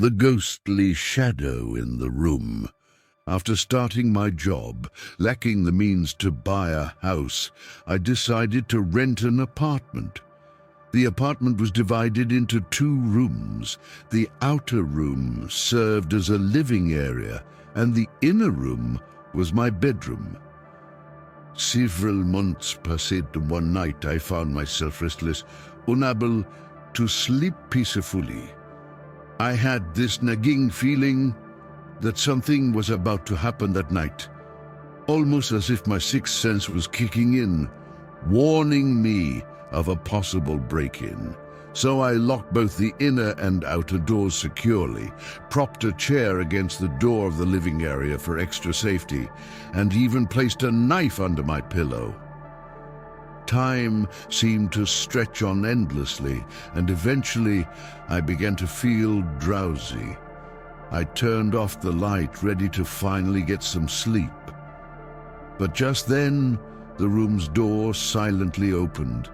the ghostly shadow in the room. After starting my job, lacking the means to buy a house, I decided to rent an apartment. The apartment was divided into 2 rooms. The outer room served as a living area, and the inner room was my bedroom. Several months passed, and one night I found myself restless, unable to sleep peacefully. I had this nagging feeling that something was about to happen that night, almost as if my sixth sense was kicking in, warning me of a possible break-in. So I locked both the inner and outer doors securely, propped a chair against the door of the living area for extra safety, and even placed a knife under my pillow. Time seemed to stretch on endlessly, and eventually I began to feel drowsy. I turned off the light, ready to finally get some sleep. But just then, the room's door silently opened,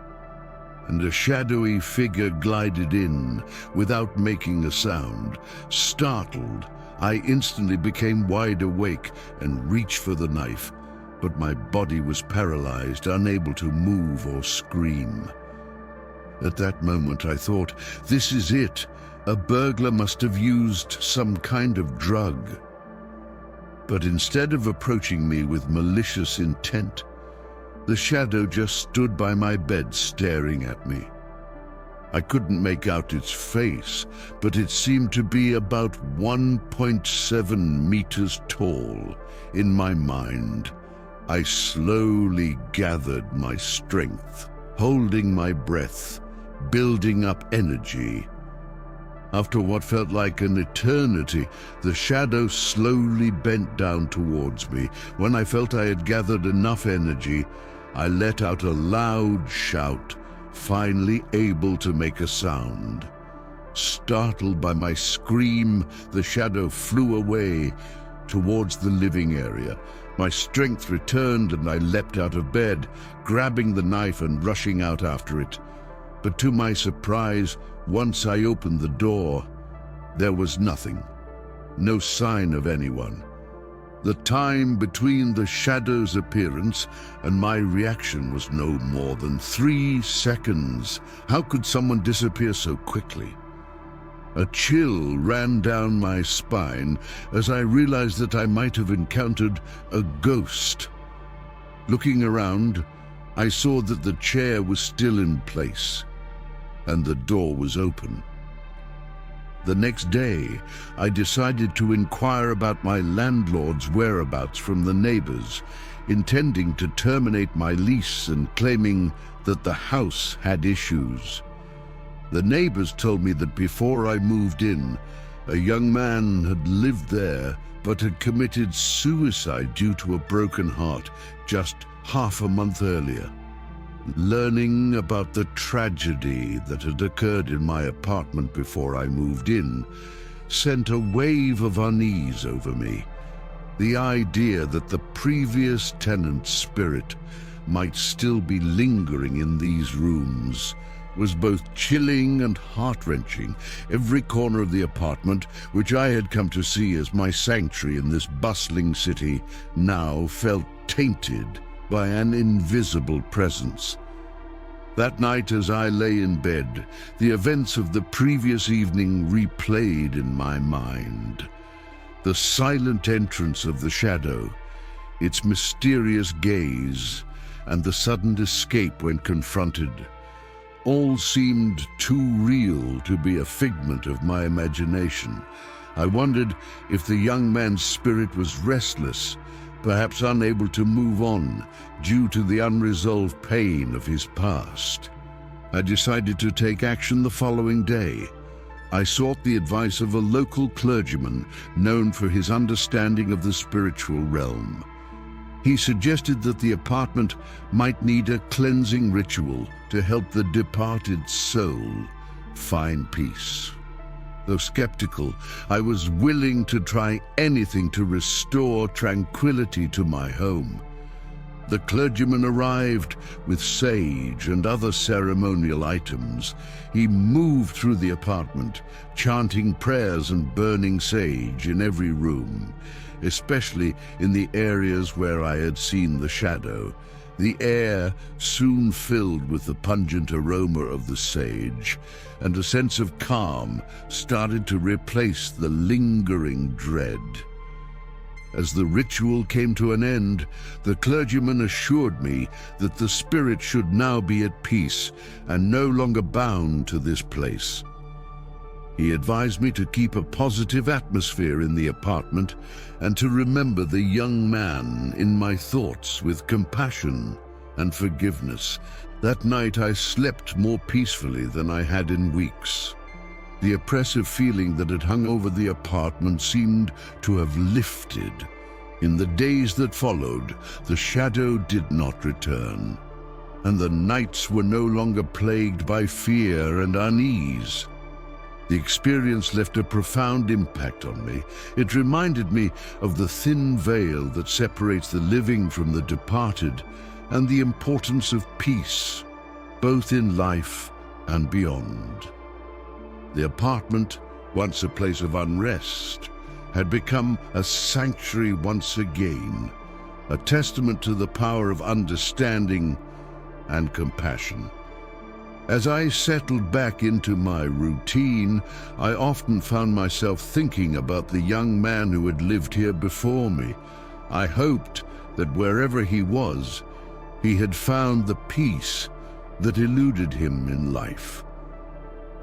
and a shadowy figure glided in without making a sound. Startled, I instantly became wide awake and reached for the knife, but my body was paralyzed, unable to move or scream. At that moment, I thought, this is it. A burglar must have used some kind of drug. But instead of approaching me with malicious intent, the shadow just stood by my bed staring at me. I couldn't make out its face, but it seemed to be about 1.7 meters tall. In my mind, I slowly gathered my strength, holding my breath, building up energy. After what felt like an eternity, the shadow slowly bent down towards me. When I felt I had gathered enough energy, I let out a loud shout, finally able to make a sound. Startled by my scream, the shadow flew away towards the living area. My strength returned and I leapt out of bed, grabbing the knife and rushing out after it. But to my surprise, once I opened the door, there was nothing. No sign of anyone. The time between the shadow's appearance and my reaction was no more than 3 seconds. How could someone disappear so quickly? A chill ran down my spine as I realized that I might have encountered a ghost. Looking around, I saw that the chair was still in place, and the door was open. The next day, I decided to inquire about my landlord's whereabouts from the neighbors, intending to terminate my lease and claiming that the house had issues. The neighbors told me that before I moved in, a young man had lived there but had committed suicide due to a broken heart just half a month earlier. Learning about the tragedy that had occurred in my apartment before I moved in sent a wave of unease over me. The idea that the previous tenant's spirit might still be lingering in these rooms was both chilling and heart-wrenching. Every corner of the apartment, which I had come to see as my sanctuary in this bustling city, now felt tainted by an invisible presence. That night, as I lay in bed, the events of the previous evening replayed in my mind. The silent entrance of the shadow, its mysterious gaze, and the sudden escape when confronted. All seemed too real to be a figment of my imagination. I wondered if the young man's spirit was restless, perhaps unable to move on due to the unresolved pain of his past. I decided to take action the following day. I sought the advice of a local clergyman known for his understanding of the spiritual realm. He suggested that the apartment might need a cleansing ritual to help the departed soul find peace. Though skeptical, I was willing to try anything to restore tranquility to my home. The clergyman arrived with sage and other ceremonial items. He moved through the apartment, chanting prayers and burning sage in every room, especially in the areas where I had seen the shadow. The air soon filled with the pungent aroma of the sage, and a sense of calm started to replace the lingering dread. As the ritual came to an end, the clergyman assured me that the spirit should now be at peace and no longer bound to this place. He advised me to keep a positive atmosphere in the apartment and to remember the young man in my thoughts with compassion and forgiveness. That night I slept more peacefully than I had in weeks. The oppressive feeling that had hung over the apartment seemed to have lifted. In the days that followed, the shadow did not return, and the nights were no longer plagued by fear and unease. The experience left a profound impact on me. It reminded me of the thin veil that separates the living from the departed and the importance of peace, both in life and beyond. The apartment, once a place of unrest, had become a sanctuary once again, a testament to the power of understanding and compassion. As I settled back into my routine, I often found myself thinking about the young man who had lived here before me. I hoped that wherever he was, he had found the peace that eluded him in life.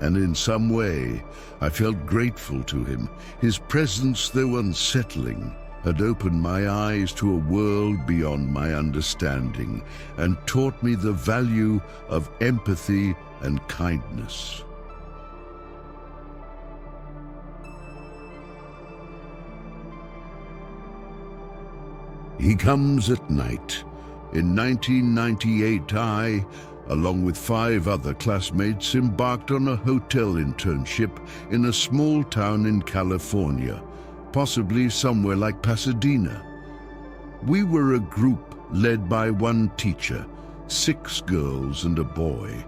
And in some way, I felt grateful to him. His presence, though unsettling, had opened my eyes to a world beyond my understanding and taught me the value of empathy and kindness. He comes at night. In 1998, I, along with 5 other classmates, embarked on a hotel internship in a small town in California, possibly somewhere like Pasadena. We were a group led by one teacher, 6 girls and a boy,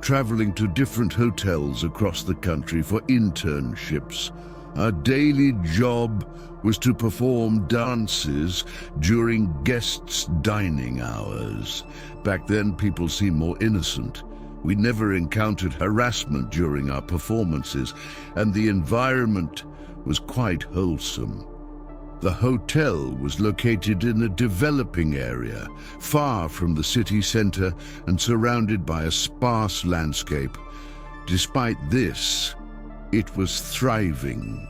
traveling to different hotels across the country for internships. Our daily job was to perform dances during guests' dining hours. Back then, people seemed more innocent. We never encountered harassment during our performances, and the environment was quite wholesome. The hotel was located in a developing area, far from the city center and surrounded by a sparse landscape. Despite this, it was thriving.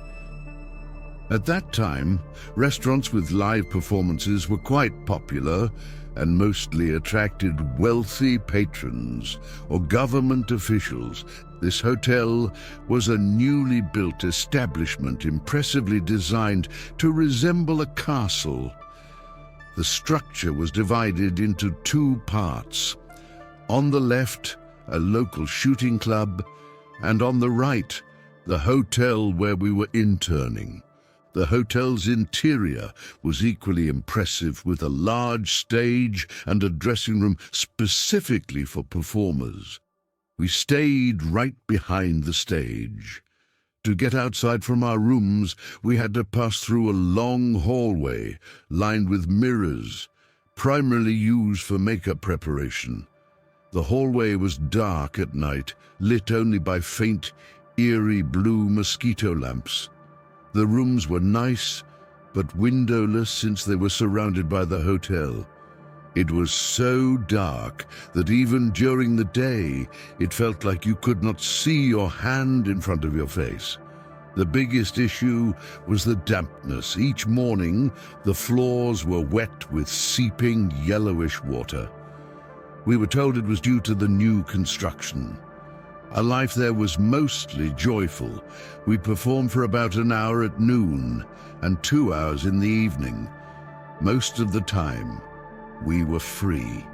At that time, restaurants with live performances were quite popular and mostly attracted wealthy patrons or government officials. This hotel was a newly built establishment impressively designed to resemble a castle. The structure was divided into 2 parts. On the left, a local shooting club, and on the right, the hotel where we were interning. The hotel's interior was equally impressive, with a large stage and a dressing room specifically for performers. We stayed right behind the stage. To get outside from our rooms, we had to pass through a long hallway lined with mirrors, primarily used for makeup preparation. The hallway was dark at night, lit only by faint, eerie blue mosquito lamps. The rooms were nice, but windowless since they were surrounded by the hotel. It was so dark that even during the day, it felt like you could not see your hand in front of your face. The biggest issue was the dampness. Each morning, the floors were wet with seeping yellowish water. We were told it was due to the new construction. Our life there was mostly joyful. We performed for about an hour at noon and 2 hours in the evening. Most of the time, we were free.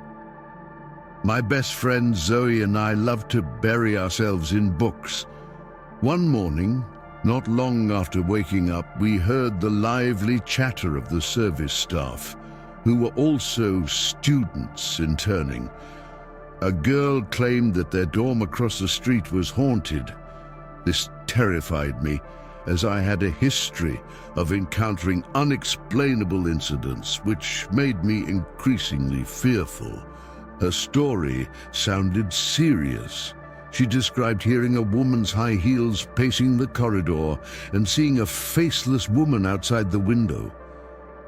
My best friend Zoe and I loved to bury ourselves in books. One morning, not long after waking up, we heard the lively chatter of the service staff, who were also students interning. A girl claimed that their dorm across the street was haunted. This terrified me, as I had a history of encountering unexplainable incidents, which made me increasingly fearful. Her story sounded serious. She described hearing a woman's high heels pacing the corridor and seeing a faceless woman outside the window.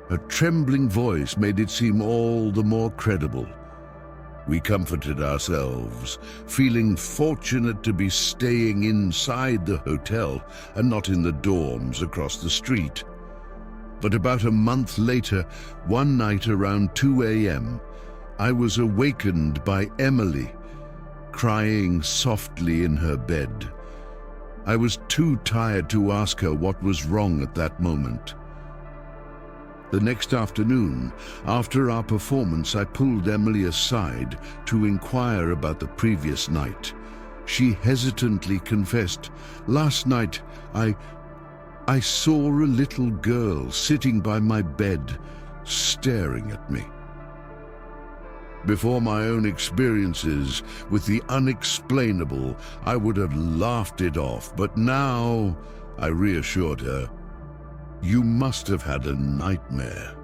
Her trembling voice made it seem all the more credible. We comforted ourselves, feeling fortunate to be staying inside the hotel and not in the dorms across the street. But about a month later, one night around 2 a.m., I was awakened by Emily, crying softly in her bed. I was too tired to ask her what was wrong at that moment. The next afternoon, after our performance, I pulled Emily aside to inquire about the previous night. She hesitantly confessed, "Last night, I saw a little girl sitting by my bed, staring at me." Before my own experiences with the unexplainable, I would have laughed it off, but now, I reassured her, "You must have had a nightmare.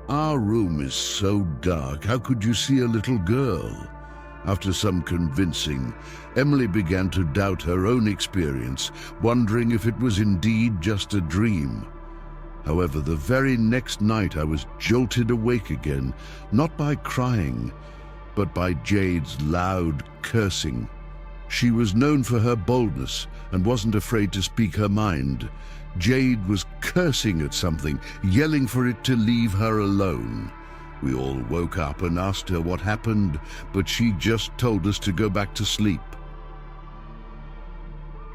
Our room is so dark, how could you see a little girl?" After some convincing, Emily began to doubt her own experience, wondering if it was indeed just a dream. However, the very next night I was jolted awake again, not by crying, but by Jade's loud cursing. She was known for her boldness and wasn't afraid to speak her mind. Jade was cursing at something, yelling for it to leave her alone. We all woke up and asked her what happened, but she just told us to go back to sleep.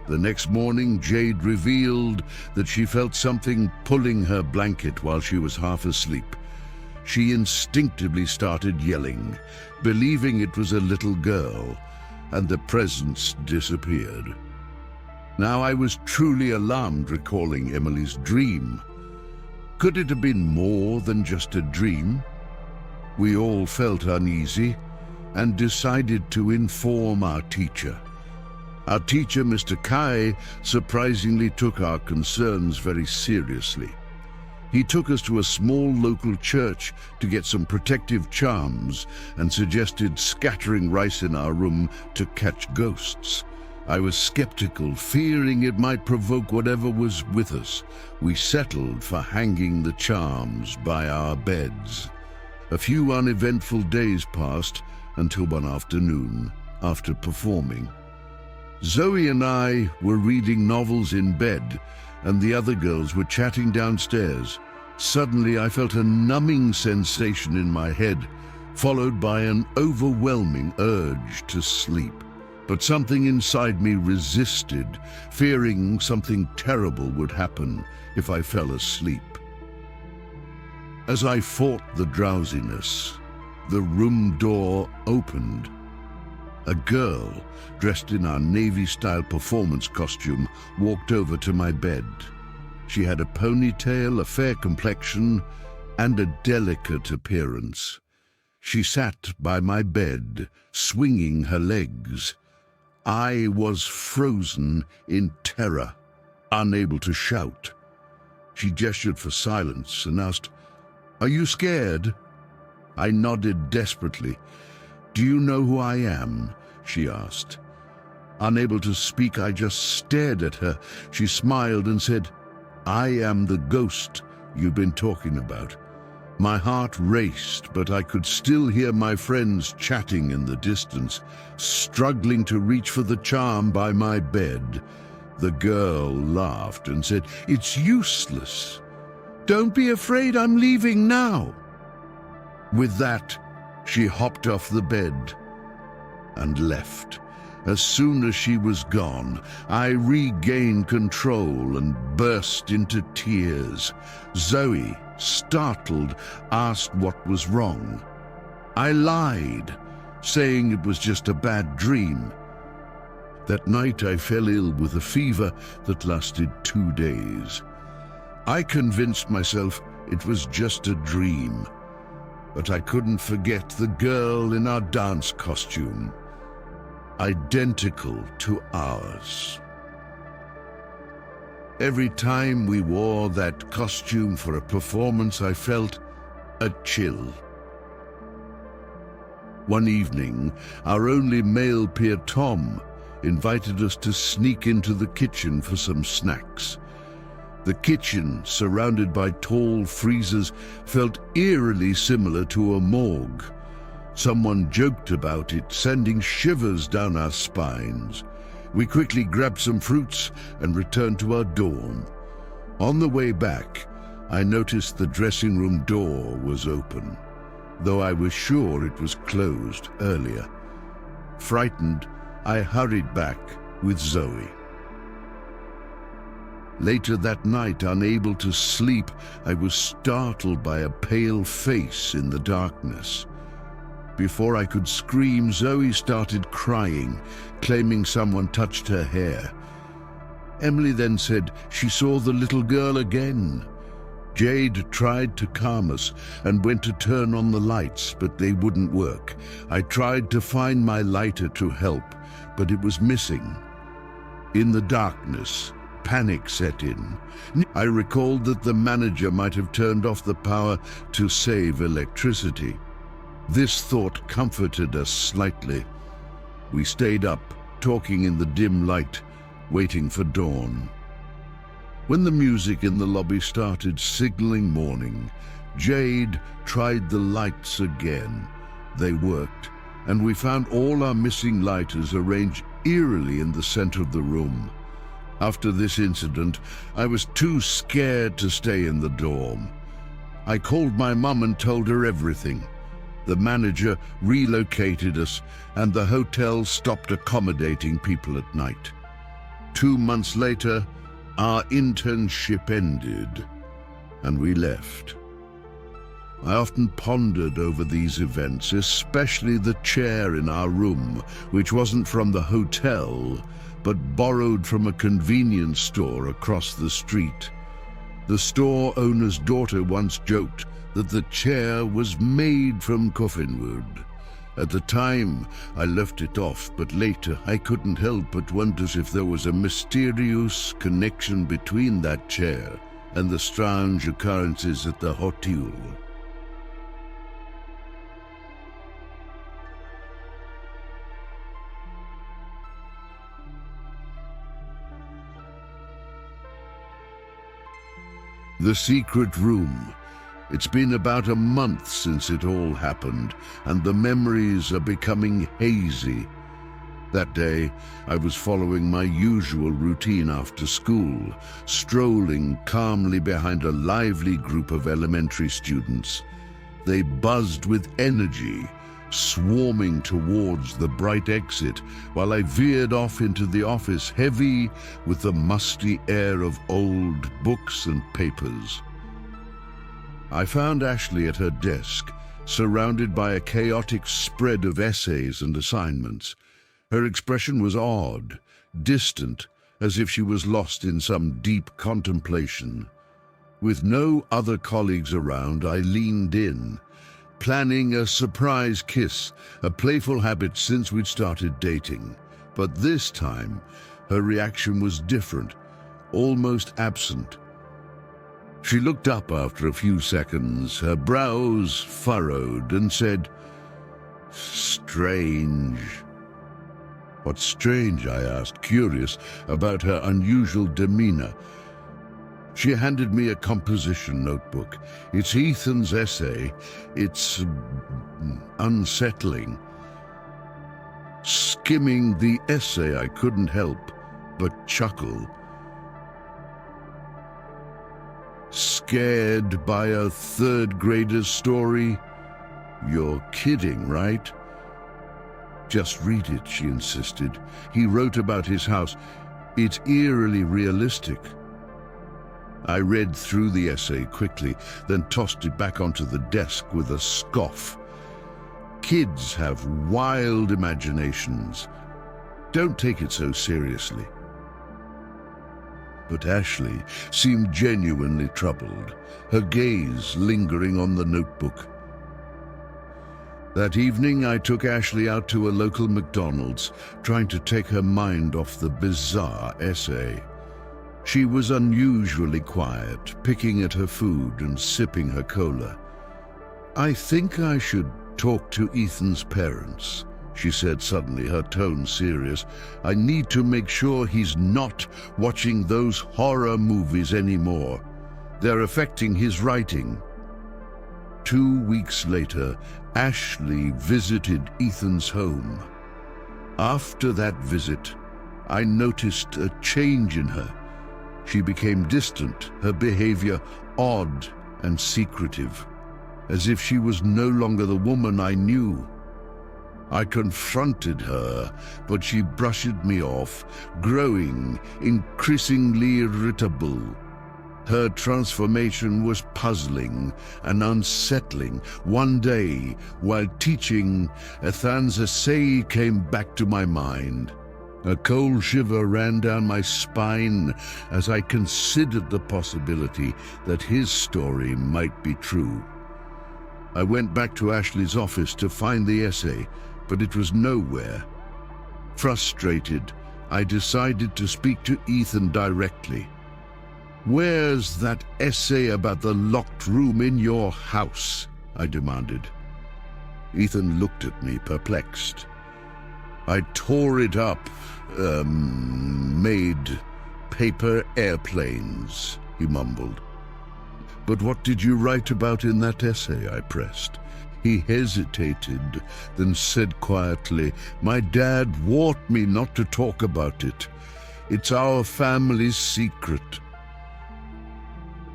The next morning, Jade revealed that she felt something pulling her blanket while she was half asleep. She instinctively started yelling, believing it was a little girl, and the presence disappeared. Now I was truly alarmed, recalling Emily's dream. Could it have been more than just a dream? We all felt uneasy and decided to inform our teacher. Our teacher, Mr. Kai, surprisingly took our concerns very seriously. He took us to a small local church to get some protective charms and suggested scattering rice in our room to catch ghosts. I was skeptical, fearing it might provoke whatever was with us. We settled for hanging the charms by our beds. A few uneventful days passed until one afternoon, after performing. Zoe and I were reading novels in bed, and the other girls were chatting downstairs. Suddenly, I felt a numbing sensation in my head, followed by an overwhelming urge to sleep. But something inside me resisted, fearing something terrible would happen if I fell asleep. As I fought the drowsiness, the room door opened. A girl, dressed in our Navy-style performance costume, walked over to my bed. She had a ponytail, a fair complexion, and a delicate appearance. She sat by my bed, swinging her legs. I was frozen in terror, unable to shout. She gestured for silence and asked, "Are you scared?" I nodded desperately. "Do you know who I am?" she asked. Unable to speak, I just stared at her. She smiled and said, "I am the ghost you've been talking about." My heart raced, but I could still hear my friends chatting in the distance, struggling to reach for the charm by my bed. The girl laughed and said, "It's useless. Don't be afraid, I'm leaving now." With that, she hopped off the bed and left. As soon as she was gone, I regained control and burst into tears. Zoe, startled, asked what was wrong. I lied, saying it was just a bad dream. That night I fell ill with a fever that lasted 2 days. I convinced myself it was just a dream. But I couldn't forget the girl in our dance costume, identical to ours. Every time we wore that costume for a performance, I felt a chill. One evening, our only male peer, Tom, invited us to sneak into the kitchen for some snacks. The kitchen, surrounded by tall freezers, felt eerily similar to a morgue. Someone joked about it, sending shivers down our spines. We quickly grabbed some fruits and returned to our dorm. On the way back, I noticed the dressing room door was open, though I was sure it was closed earlier. Frightened, I hurried back with Zoe. Later that night, unable to sleep, I was startled by a pale face in the darkness. Before I could scream, Zoe started crying, claiming someone touched her hair. Emily then said she saw the little girl again. Jade tried to calm us and went to turn on the lights, but they wouldn't work. I tried to find my lighter to help, but it was missing. In the darkness, panic set in. I recalled that the manager might have turned off the power to save electricity. This thought comforted us slightly. We stayed up, talking in the dim light, waiting for dawn. When the music in the lobby started signaling morning, Jade tried the lights again. They worked, and we found all our missing lighters arranged eerily in the center of the room. After this incident, I was too scared to stay in the dorm. I called my mum and told her everything. The manager relocated us, and the hotel stopped accommodating people at night. 2 months later, our internship ended, and we left. I often pondered over these events, especially the chair in our room, which wasn't from the hotel, but borrowed from a convenience store across the street. The store owner's daughter once joked that the chair was made from coffin wood. At the time, I left it off, but later I couldn't help but wonder if there was a mysterious connection between that chair and the strange occurrences at the hotel. The secret room. It's been about a month since it all happened, and the memories are becoming hazy. That day, I was following my usual routine after school, strolling calmly behind a lively group of elementary students. They buzzed with energy, swarming towards the bright exit, while I veered off into the office, heavy with the musty air of old books and papers. I found Ashley at her desk, surrounded by a chaotic spread of essays and assignments. Her expression was odd, distant, as if she was lost in some deep contemplation. With no other colleagues around, I leaned in, planning a surprise kiss, a playful habit since we'd started dating. But this time, her reaction was different, almost absent. She looked up after a few seconds, her brows furrowed, and said, "Strange." "What's strange?" I asked, curious about her unusual demeanor. She handed me a composition notebook. It's Ethan's essay. It's unsettling. Skimming the essay, I couldn't help but chuckle. "Scared by a third grader's story? You're kidding, right?" "Just read it," she insisted. "He wrote about his house. It's eerily realistic." I read through the essay quickly, then tossed it back onto the desk with a scoff. Kids have wild imaginations. Don't take it so seriously. But Ashley seemed genuinely troubled, her gaze lingering on the notebook. That evening, I took Ashley out to a local McDonald's, trying to take her mind off the bizarre essay. She was unusually quiet, picking at her food and sipping her cola. "I think I should talk to Ethan's parents," she said suddenly, her tone serious. "I need to make sure he's not watching those horror movies anymore. They're affecting his writing." 2 weeks later, Ashley visited Ethan's home. After that visit, I noticed a change in her. She became distant, her behavior odd and secretive, as if she was no longer the woman I knew. I confronted her, but she brushed me off, growing increasingly irritable. Her transformation was puzzling and unsettling. One day, while teaching, Ethan's essay came back to my mind. A cold shiver ran down my spine as I considered the possibility that his story might be true. I went back to Ashley's office to find the essay, but it was nowhere. Frustrated, I decided to speak to Ethan directly. "Where's that essay about the locked room in your house?" I demanded. Ethan looked at me, perplexed. "I tore it up, made paper airplanes," he mumbled. "But what did you write about in that essay?" I pressed. He hesitated, then said quietly, "My dad warned me not to talk about it. It's our family's secret."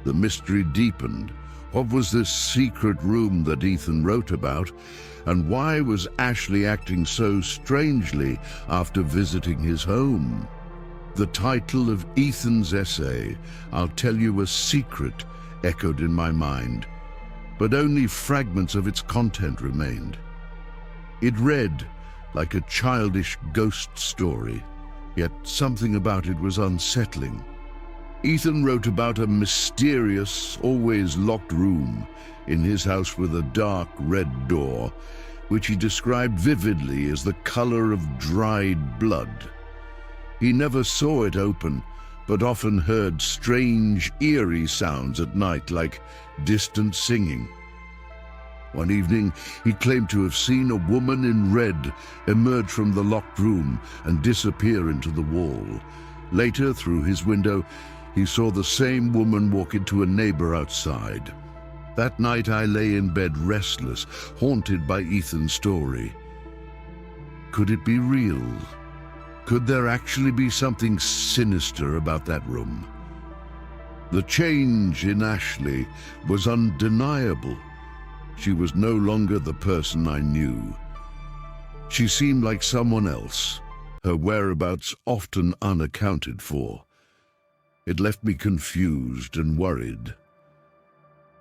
The mystery deepened. What was this secret room that Ethan wrote about, and why was Ashley acting so strangely after visiting his home? The title of Ethan's essay, "I'll Tell You a Secret," echoed in my mind, but only fragments of its content remained. It read like a childish ghost story, yet something about it was unsettling. Ethan wrote about a mysterious, always locked room in his house with a dark red door, which he described vividly as the color of dried blood. He never saw it open, but often heard strange, eerie sounds at night, like distant singing. One evening, he claimed to have seen a woman in red emerge from the locked room and disappear into the wall. Later, through his window, he saw the same woman walk into a neighbor outside. That night I lay in bed restless, haunted by Ethan's story. Could it be real? Could there actually be something sinister about that room? The change in Ashley was undeniable. She was no longer the person I knew. She seemed like someone else, her whereabouts often unaccounted for. It left me confused and worried.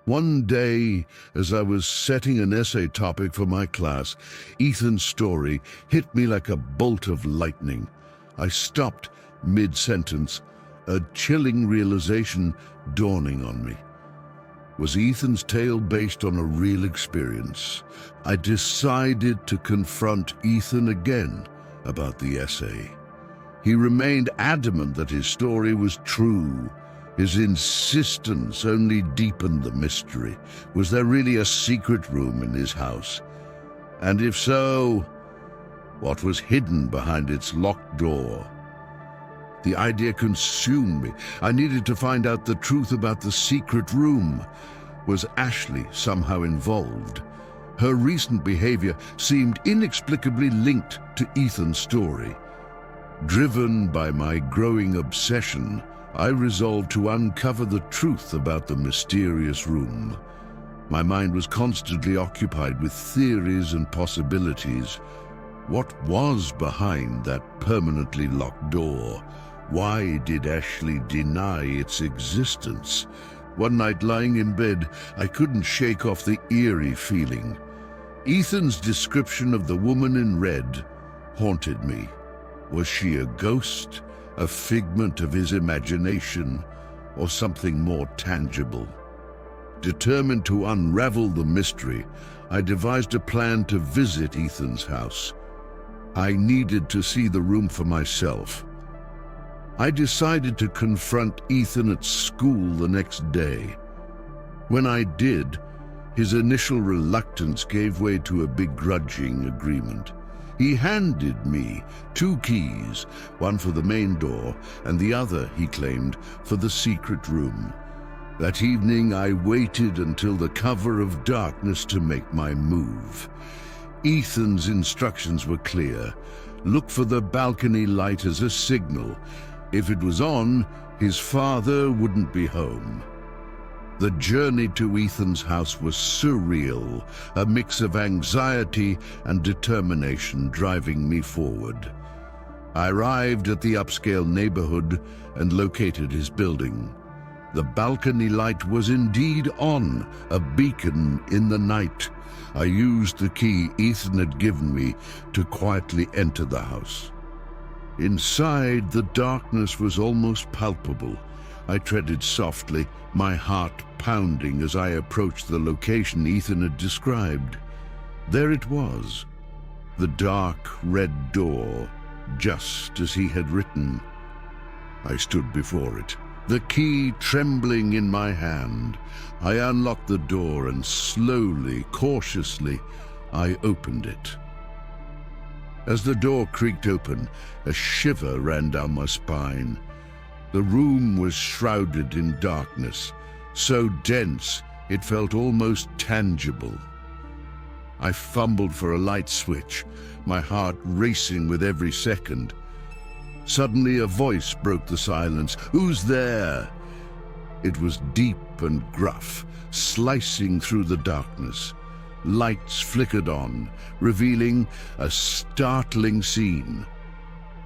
One day, as I was setting an essay topic for my class, Ethan's story hit me like a bolt of lightning. I stopped mid-sentence, a chilling realization dawning on me. Was Ethan's tale based on a real experience? I decided to confront Ethan again about the essay. He remained adamant that his story was true. His insistence only deepened the mystery. Was there really a secret room in his house? And if so, what was hidden behind its locked door? The idea consumed me. I needed to find out the truth about the secret room. Was Ashley somehow involved? Her recent behavior seemed inexplicably linked to Ethan's story. Driven by my growing obsession, I resolved to uncover the truth about the mysterious room. My mind was constantly occupied with theories and possibilities. What was behind that permanently locked door? Why did Ashley deny its existence? One night, lying in bed, I couldn't shake off the eerie feeling. Ethan's description of the woman in red haunted me. Was she a ghost, a figment of his imagination, or something more tangible? Determined to unravel the mystery, I devised a plan to visit Ethan's house. I needed to see the room for myself. I decided to confront Ethan at school the next day. When I did, his initial reluctance gave way to a begrudging agreement. He handed me 2 keys, one for the main door and the other, he claimed, for the secret room. That evening I waited until the cover of darkness to make my move. Ethan's instructions were clear. Look for the balcony light as a signal. If it was on, his father wouldn't be home. The journey to Ethan's house was surreal, a mix of anxiety and determination driving me forward. I arrived at the upscale neighborhood and located his building. The balcony light was indeed on, a beacon in the night. I used the key Ethan had given me to quietly enter the house. Inside, the darkness was almost palpable. I treaded softly, my heart pounding as I approached the location Ethan had described. There it was, the dark red door, just as he had written. I stood before it, the key trembling in my hand. I unlocked the door and slowly, cautiously, I opened it. As the door creaked open, a shiver ran down my spine. The room was shrouded in darkness, so dense it felt almost tangible. I fumbled for a light switch, my heart racing with every second. Suddenly a voice broke the silence. "Who's there?" It was deep and gruff, slicing through the darkness. Lights flickered on, revealing a startling scene.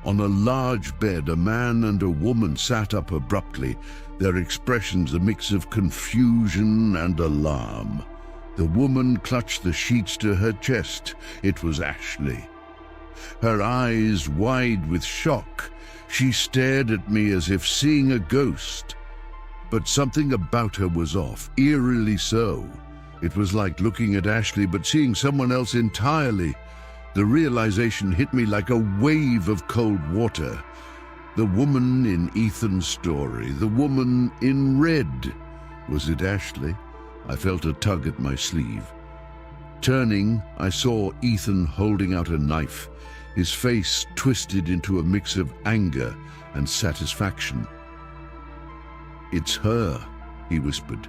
On a large bed, a man and a woman sat up abruptly, their expressions a mix of confusion and alarm. The woman clutched the sheets to her chest. It was Ashley. Her eyes wide with shock, she stared at me as if seeing a ghost. But something about her was off, eerily so. It was like looking at Ashley but seeing someone else entirely. The realization hit me like a wave of cold water. The woman in Ethan's story, the woman in red. Was it Ashley? I felt a tug at my sleeve. Turning, I saw Ethan holding out a knife, his face twisted into a mix of anger and satisfaction. "It's her," he whispered.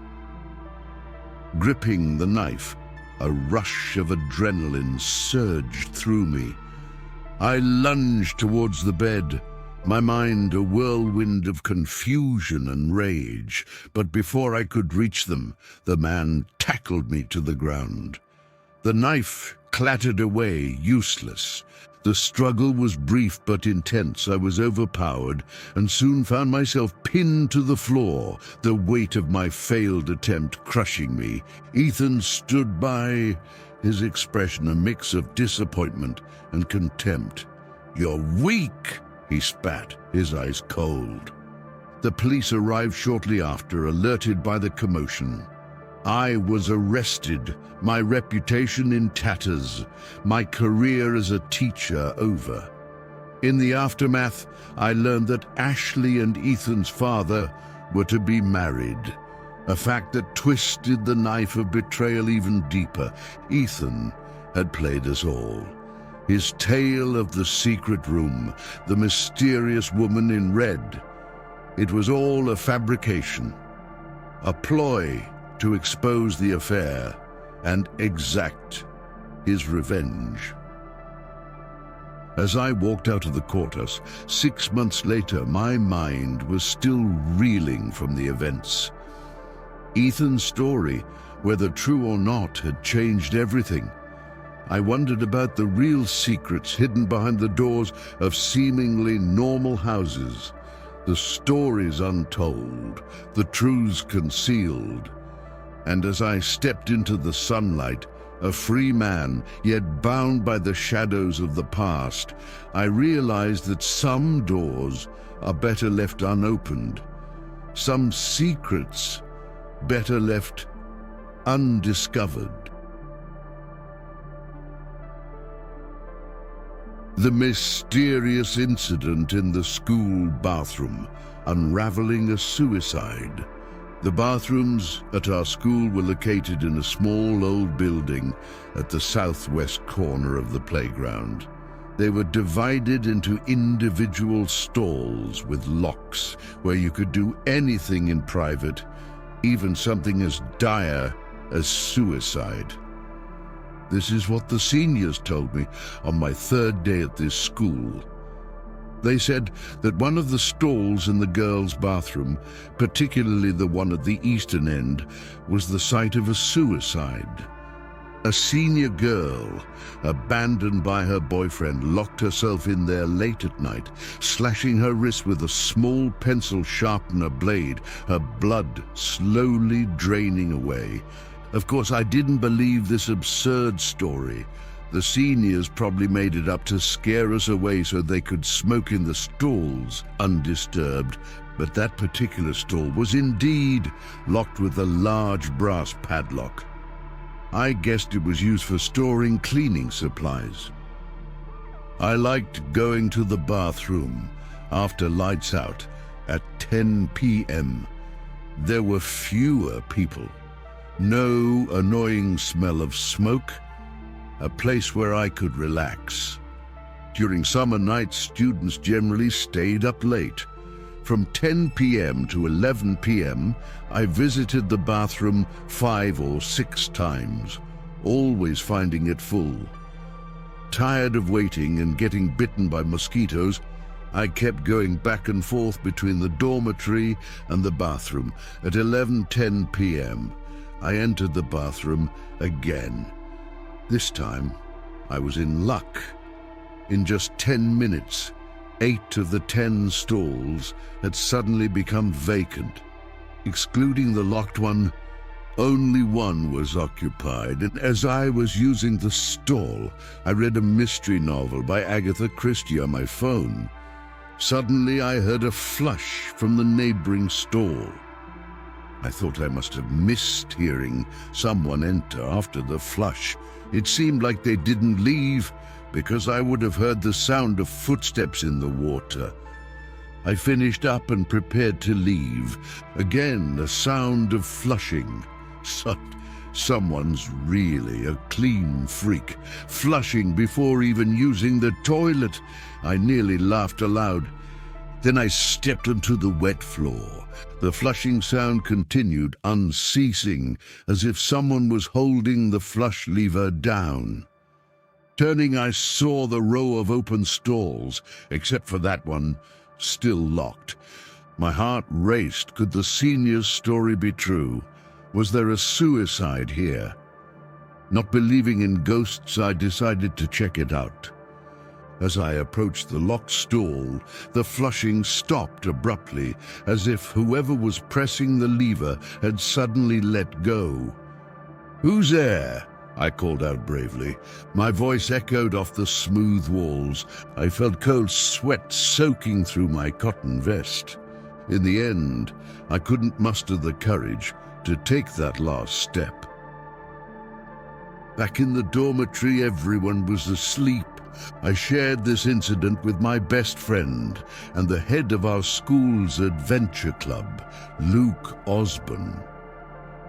Gripping the knife, a rush of adrenaline surged through me. I lunged towards the bed, my mind a whirlwind of confusion and rage. But before I could reach them, the man tackled me to the ground. The knife clattered away, useless. The struggle was brief but intense. I was overpowered and soon found myself pinned to the floor, the weight of my failed attempt crushing me. Ethan stood by, his expression a mix of disappointment and contempt. "You're weak," he spat, his eyes cold. The police arrived shortly after, alerted by the commotion. I was arrested, my reputation in tatters, my career as a teacher over. In the aftermath, I learned that Ashley and Ethan's father were to be married, a fact that twisted the knife of betrayal even deeper. Ethan had played us all. His tale of the secret room, the mysterious woman in red, it was all a fabrication, a ploy to expose the affair and exact his revenge. As I walked out of the courthouse, 6 months later, my mind was still reeling from the events. Ethan's story, whether true or not, had changed everything. I wondered about the real secrets hidden behind the doors of seemingly normal houses, the stories untold, the truths concealed. And as I stepped into the sunlight, a free man, yet bound by the shadows of the past, I realized that some doors are better left unopened, some secrets better left undiscovered. The mysterious incident in the school bathroom, unraveling a suicide. The bathrooms at our school were located in a small old building at the southwest corner of the playground. They were divided into individual stalls with locks where you could do anything in private, even something as dire as suicide. This is what the seniors told me on my third day at this school. They said that one of the stalls in the girls' bathroom, particularly the one at the eastern end, was the site of a suicide. A senior girl, abandoned by her boyfriend, locked herself in there late at night, slashing her wrist with a small pencil sharpener blade, her blood slowly draining away. Of course, I didn't believe this absurd story. The seniors probably made it up to scare us away so they could smoke in the stalls undisturbed, but that particular stall was indeed locked with a large brass padlock. I guessed it was used for storing cleaning supplies. I liked going to the bathroom after lights out at 10 p.m. There were fewer people, no annoying smell of smoke, a place where I could relax. During summer nights, students generally stayed up late. From 10 p.m. to 11 p.m., I visited the bathroom 5 or 6 times, always finding it full. Tired of waiting and getting bitten by mosquitoes, I kept going back and forth between the dormitory and the bathroom. At 11:10 p.m., I entered the bathroom again. This time, I was in luck. In just 10 minutes, 8 of the 10 stalls had suddenly become vacant. Excluding the locked one, only one was occupied, and as I was using the stall, I read a mystery novel by Agatha Christie on my phone. Suddenly, I heard a flush from the neighboring stall. I thought I must have missed hearing someone enter after the flush. It seemed like they didn't leave, because I would have heard the sound of footsteps in the water. I finished up and prepared to leave. Again, a sound of flushing. Someone's really a clean freak, flushing before even using the toilet. I nearly laughed aloud. Then I stepped onto the wet floor. The flushing sound continued, unceasing, as if someone was holding the flush lever down. Turning, I saw the row of open stalls, except for that one, still locked. My heart raced. Could the senior's story be true? Was there a suicide here? Not believing in ghosts, I decided to check it out. As I approached the locked stall, the flushing stopped abruptly, as if whoever was pressing the lever had suddenly let go. "Who's there?" I called out bravely. My voice echoed off the smooth walls. I felt cold sweat soaking through my cotton vest. In the end, I couldn't muster the courage to take that last step. Back in the dormitory, everyone was asleep. I shared this incident with my best friend and the head of our school's adventure club, Luke Osborne.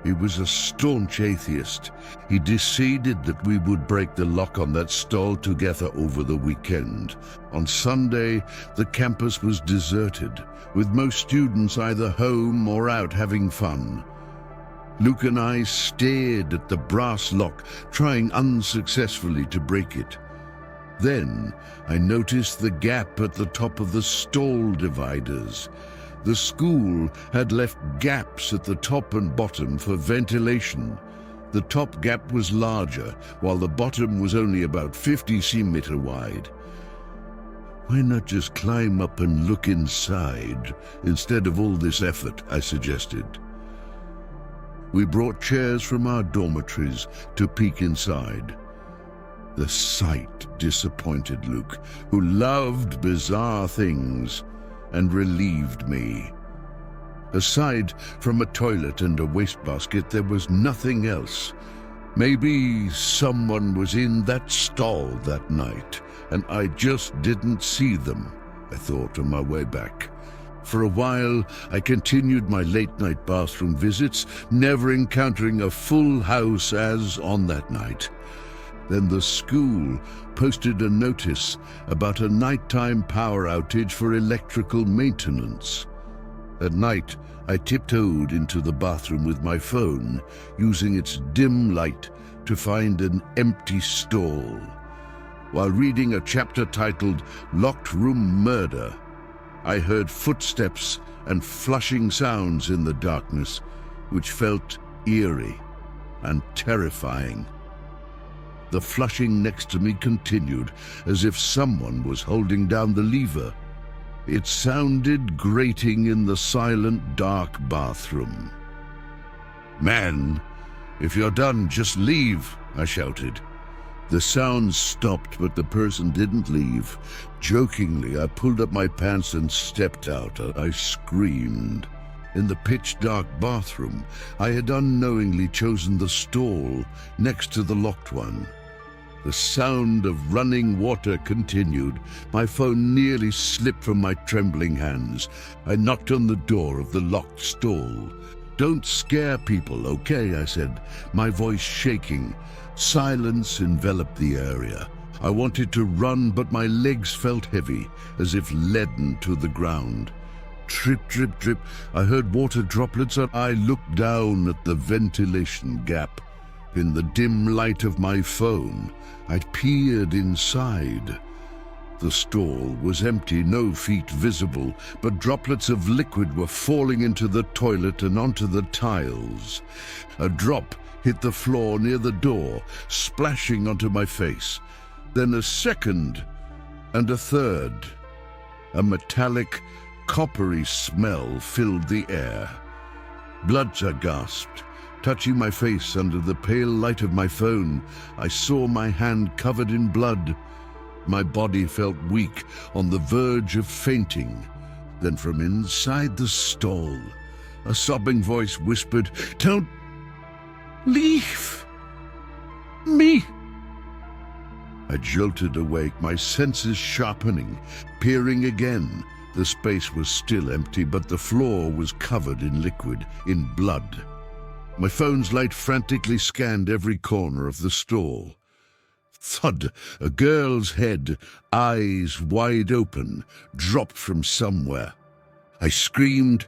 He was a staunch atheist. He decided that we would break the lock on that stall together over the weekend. On Sunday, the campus was deserted, with most students either home or out having fun. Luke and I stared at the brass lock, trying unsuccessfully to break it. Then I noticed the gap at the top of the stall dividers. The school had left gaps at the top and bottom for ventilation. The top gap was larger, while the bottom was only about 50 centimeters wide. "Why not just climb up and look inside, instead of all this effort?" I suggested. We brought chairs from our dormitories to peek inside. The sight disappointed Luke, who loved bizarre things, and relieved me. Aside from a toilet and a wastebasket, there was nothing else. Maybe someone was in that stall that night, and I just didn't see them, I thought on my way back. For a while, I continued my late-night bathroom visits, never encountering a full house as on that night. Then the school posted a notice about a nighttime power outage for electrical maintenance. At night, I tiptoed into the bathroom with my phone, using its dim light to find an empty stall. While reading a chapter titled "Locked Room Murder," I heard footsteps and flushing sounds in the darkness, which felt eerie and terrifying. The flushing next to me continued, as if someone was holding down the lever. It sounded grating in the silent, dark bathroom. "Man, if you're done, just leave," I shouted. The sound stopped, but the person didn't leave. Jokingly, I pulled up my pants and stepped out. I screamed. In the pitch-dark bathroom, I had unknowingly chosen the stall next to the locked one. The sound of running water continued. My phone nearly slipped from my trembling hands. I knocked on the door of the locked stall. "Don't scare people, okay?" I said, my voice shaking. Silence enveloped the area. I wanted to run, but my legs felt heavy, as if leaden to the ground. Drip, drip, drip. I heard water droplets, and I looked down at the ventilation gap. In the dim light of my phone, I peered inside. The stall was empty, no feet visible, but droplets of liquid were falling into the toilet and onto the tiles. A drop hit the floor near the door, splashing onto my face. Then a second, and a third. A metallic, coppery smell filled the air. "Blood," I gasped. Touching my face under the pale light of my phone, I saw my hand covered in blood. My body felt weak, on the verge of fainting. Then from inside the stall, a sobbing voice whispered, "Don't leave me." I jolted awake, my senses sharpening, peering again. The space was still empty, but the floor was covered in liquid, in blood. My phone's light frantically scanned every corner of the stall. Thud! A girl's head, eyes wide open, dropped from somewhere. I screamed.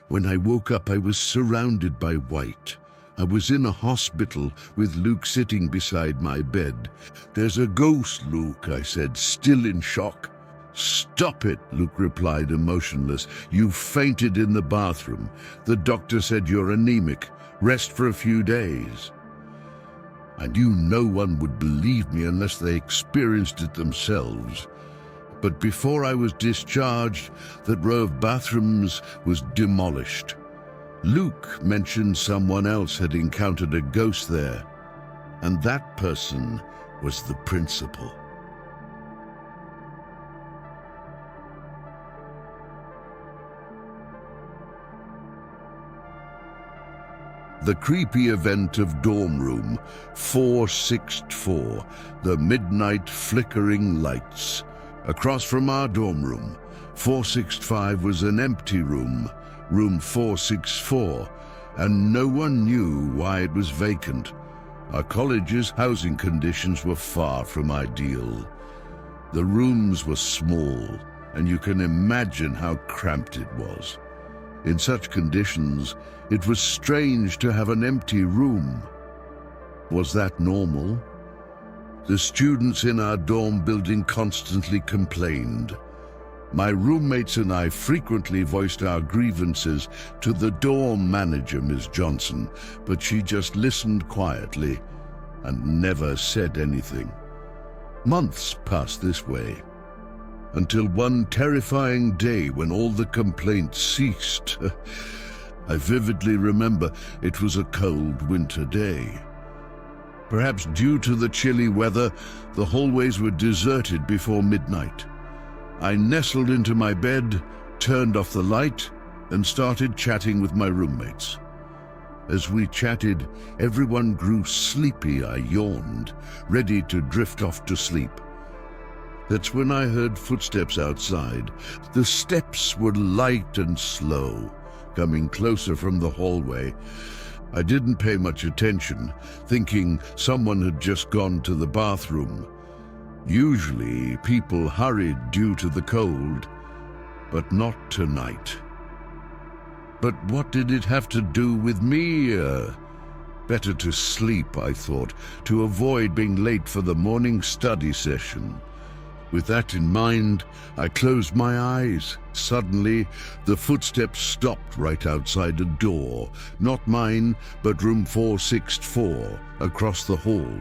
When I woke up, I was surrounded by white. I was in a hospital with Luke sitting beside my bed. "There's a ghost, Luke," I said, still in shock. "Stop it," Luke replied, emotionless. "You fainted in the bathroom. The doctor said you're anemic. Rest for a few days." I knew no one would believe me unless they experienced it themselves. But before I was discharged, that row of bathrooms was demolished. Luke mentioned someone else had encountered a ghost there, and that person was the principal. The creepy event of dorm room 464, the midnight flickering lights. Across from our dorm room, 465 was an empty room, room 464, and no one knew why it was vacant. Our college's housing conditions were far from ideal. The rooms were small, and you can imagine how cramped it was. In such conditions, it was strange to have an empty room. Was that normal? The students in our dorm building constantly complained. My roommates and I frequently voiced our grievances to the dorm manager, Ms. Johnson, but she just listened quietly and never said anything. Months passed this way, until one terrifying day when all the complaints ceased. I vividly remember it was a cold winter day. Perhaps due to the chilly weather, the hallways were deserted before midnight. I nestled into my bed, turned off the light, and started chatting with my roommates. As we chatted, everyone grew sleepy. I yawned, ready to drift off to sleep. That's when I heard footsteps outside. The steps were light and slow, coming closer from the hallway. I didn't pay much attention, thinking someone had just gone to the bathroom. Usually, people hurried due to the cold, but not tonight. But what did it have to do with me? Better to sleep, I thought, to avoid being late for the morning study session. With that in mind, I closed my eyes. Suddenly, the footsteps stopped right outside a door. Not mine, but room 464, across the hall.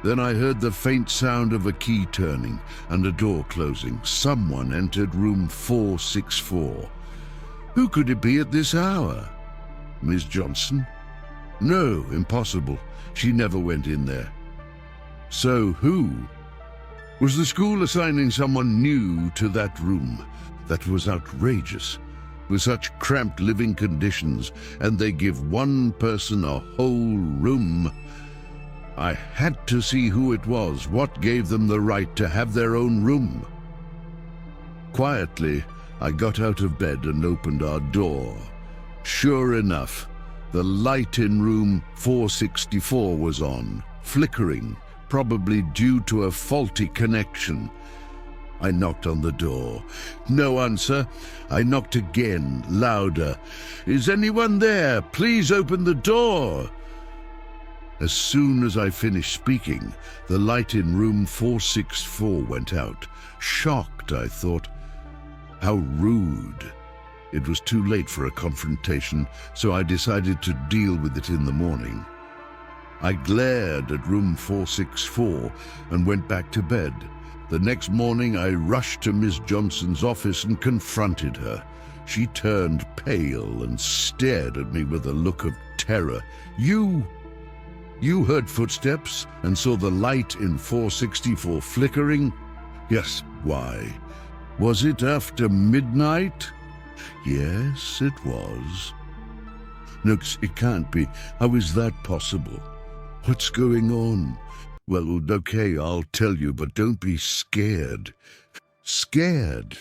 Then I heard the faint sound of a key turning and a door closing. Someone entered room 464. Who could it be at this hour? Miss Johnson? No, impossible. She never went in there. So who? Was the school assigning someone new to that room? That was outrageous. With such cramped living conditions, and they give one person a whole room. I had to see who it was, what gave them the right to have their own room. Quietly, I got out of bed and opened our door. Sure enough, the light in room 464 was on, flickering, probably due to a faulty connection. I knocked on the door. No answer. I knocked again, louder. Is anyone there? Please open the door. As soon as I finished speaking, the light in room 464 went out. Shocked, I thought. How rude. It was too late for a confrontation, so I decided to deal with it in the morning. I glared at room 464 and went back to bed. The next morning, I rushed to Miss Johnson's office and confronted her. She turned pale and stared at me with a look of terror. You heard footsteps and saw the light in 464 flickering? Yes, why? Was it after midnight? Yes, it was. No, it can't be. How is that possible? What's going on? Well, okay, I'll tell you, but don't be scared. Scared?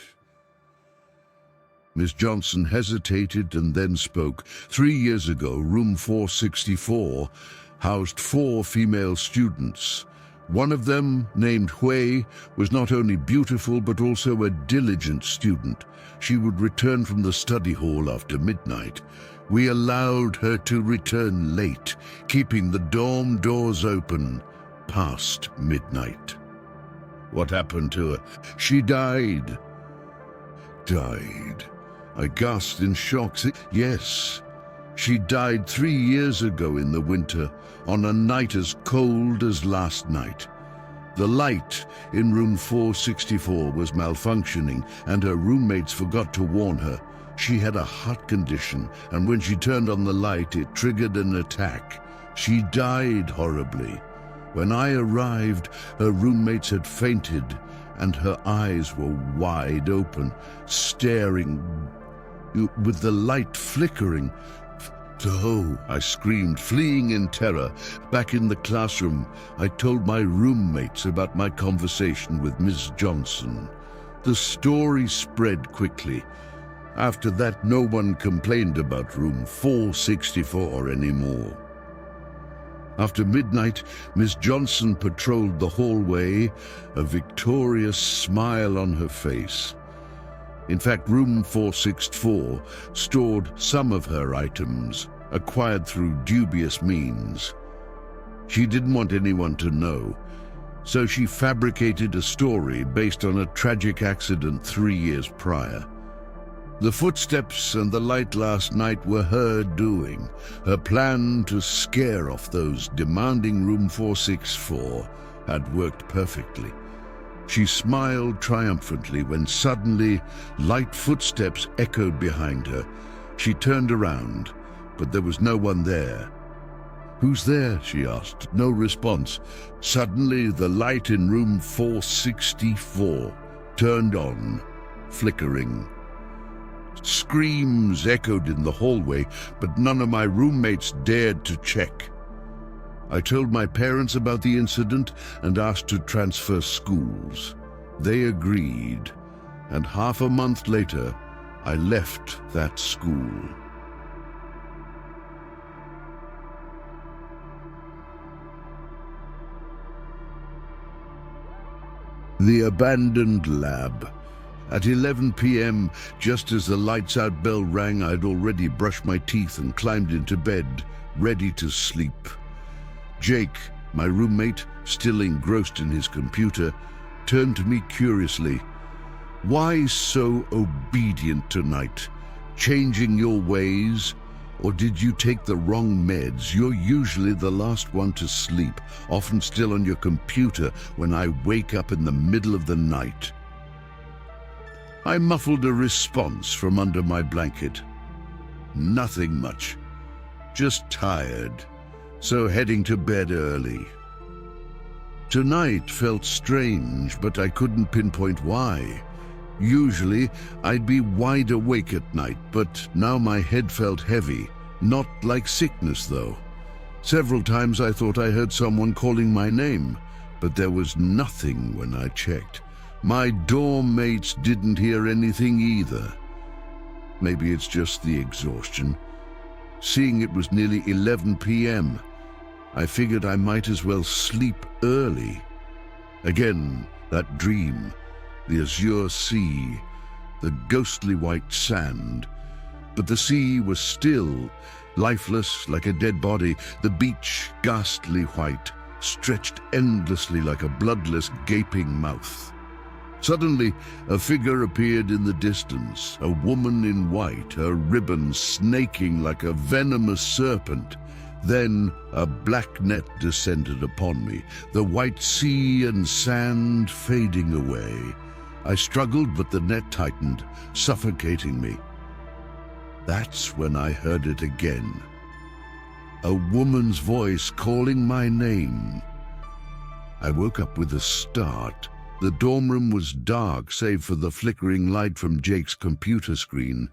Miss Johnson hesitated and then spoke. 3 years ago, room 464 housed 4 female students. One of them, named Hui, was not only beautiful but also a diligent student. She would return from the study hall after midnight. We allowed her to return late, keeping the dorm doors open past midnight. What happened to her? She died. Died? I gasped in shock. Yes, she died 3 years ago in the winter, on a night as cold as last night. The light in room 464 was malfunctioning, and her roommates forgot to warn her. She had a heart condition, and when she turned on the light, it triggered an attack. She died horribly. When I arrived, her roommates had fainted, and her eyes were wide open, staring, with the light flickering. Oh, I screamed, fleeing in terror. Back in the classroom, I told my roommates about my conversation with Miss Johnson. The story spread quickly. After that, no one complained about room 464 anymore. After midnight, Miss Johnson patrolled the hallway, a victorious smile on her face. In fact, room 464 stored some of her items, acquired through dubious means. She didn't want anyone to know, so she fabricated a story based on a tragic accident 3 years prior. The footsteps and the light last night were her doing. Her plan to scare off those demanding room 464 had worked perfectly. She smiled triumphantly when suddenly light footsteps echoed behind her. She turned around, but there was no one there. "Who's there?" she asked. No response. Suddenly the light in room 464 turned on, flickering. Screams echoed in the hallway, but none of my roommates dared to check. I told my parents about the incident and asked to transfer schools. They agreed, and half a month later, I left that school. The abandoned lab. At 11 p.m., just as the lights-out bell rang, I'd already brushed my teeth and climbed into bed, ready to sleep. Jake, my roommate, still engrossed in his computer, turned to me curiously. "Why so obedient tonight? Changing your ways? Or did you take the wrong meds? You're usually the last one to sleep, often still on your computer when I wake up in the middle of the night." I muffled a response from under my blanket. "Nothing much. Just tired. So heading to bed early." Tonight felt strange, but I couldn't pinpoint why. Usually, I'd be wide awake at night, but now my head felt heavy. Not like sickness, though. Several times I thought I heard someone calling my name, but there was nothing when I checked. My dorm mates didn't hear anything either. Maybe it's just the exhaustion. Seeing it was nearly 11 p.m., I figured I might as well sleep early. Again, that dream. The azure sea, the ghostly white sand. But the sea was still, lifeless like a dead body, the beach ghastly white, stretched endlessly like a bloodless, gaping mouth. Suddenly, a figure appeared in the distance, a woman in white, her ribbon snaking like a venomous serpent. Then a black net descended upon me, the white sea and sand fading away. I struggled, but the net tightened, suffocating me. That's when I heard it again. A woman's voice calling my name. I woke up with a start. The dorm room was dark, save for the flickering light from Jake's computer screen.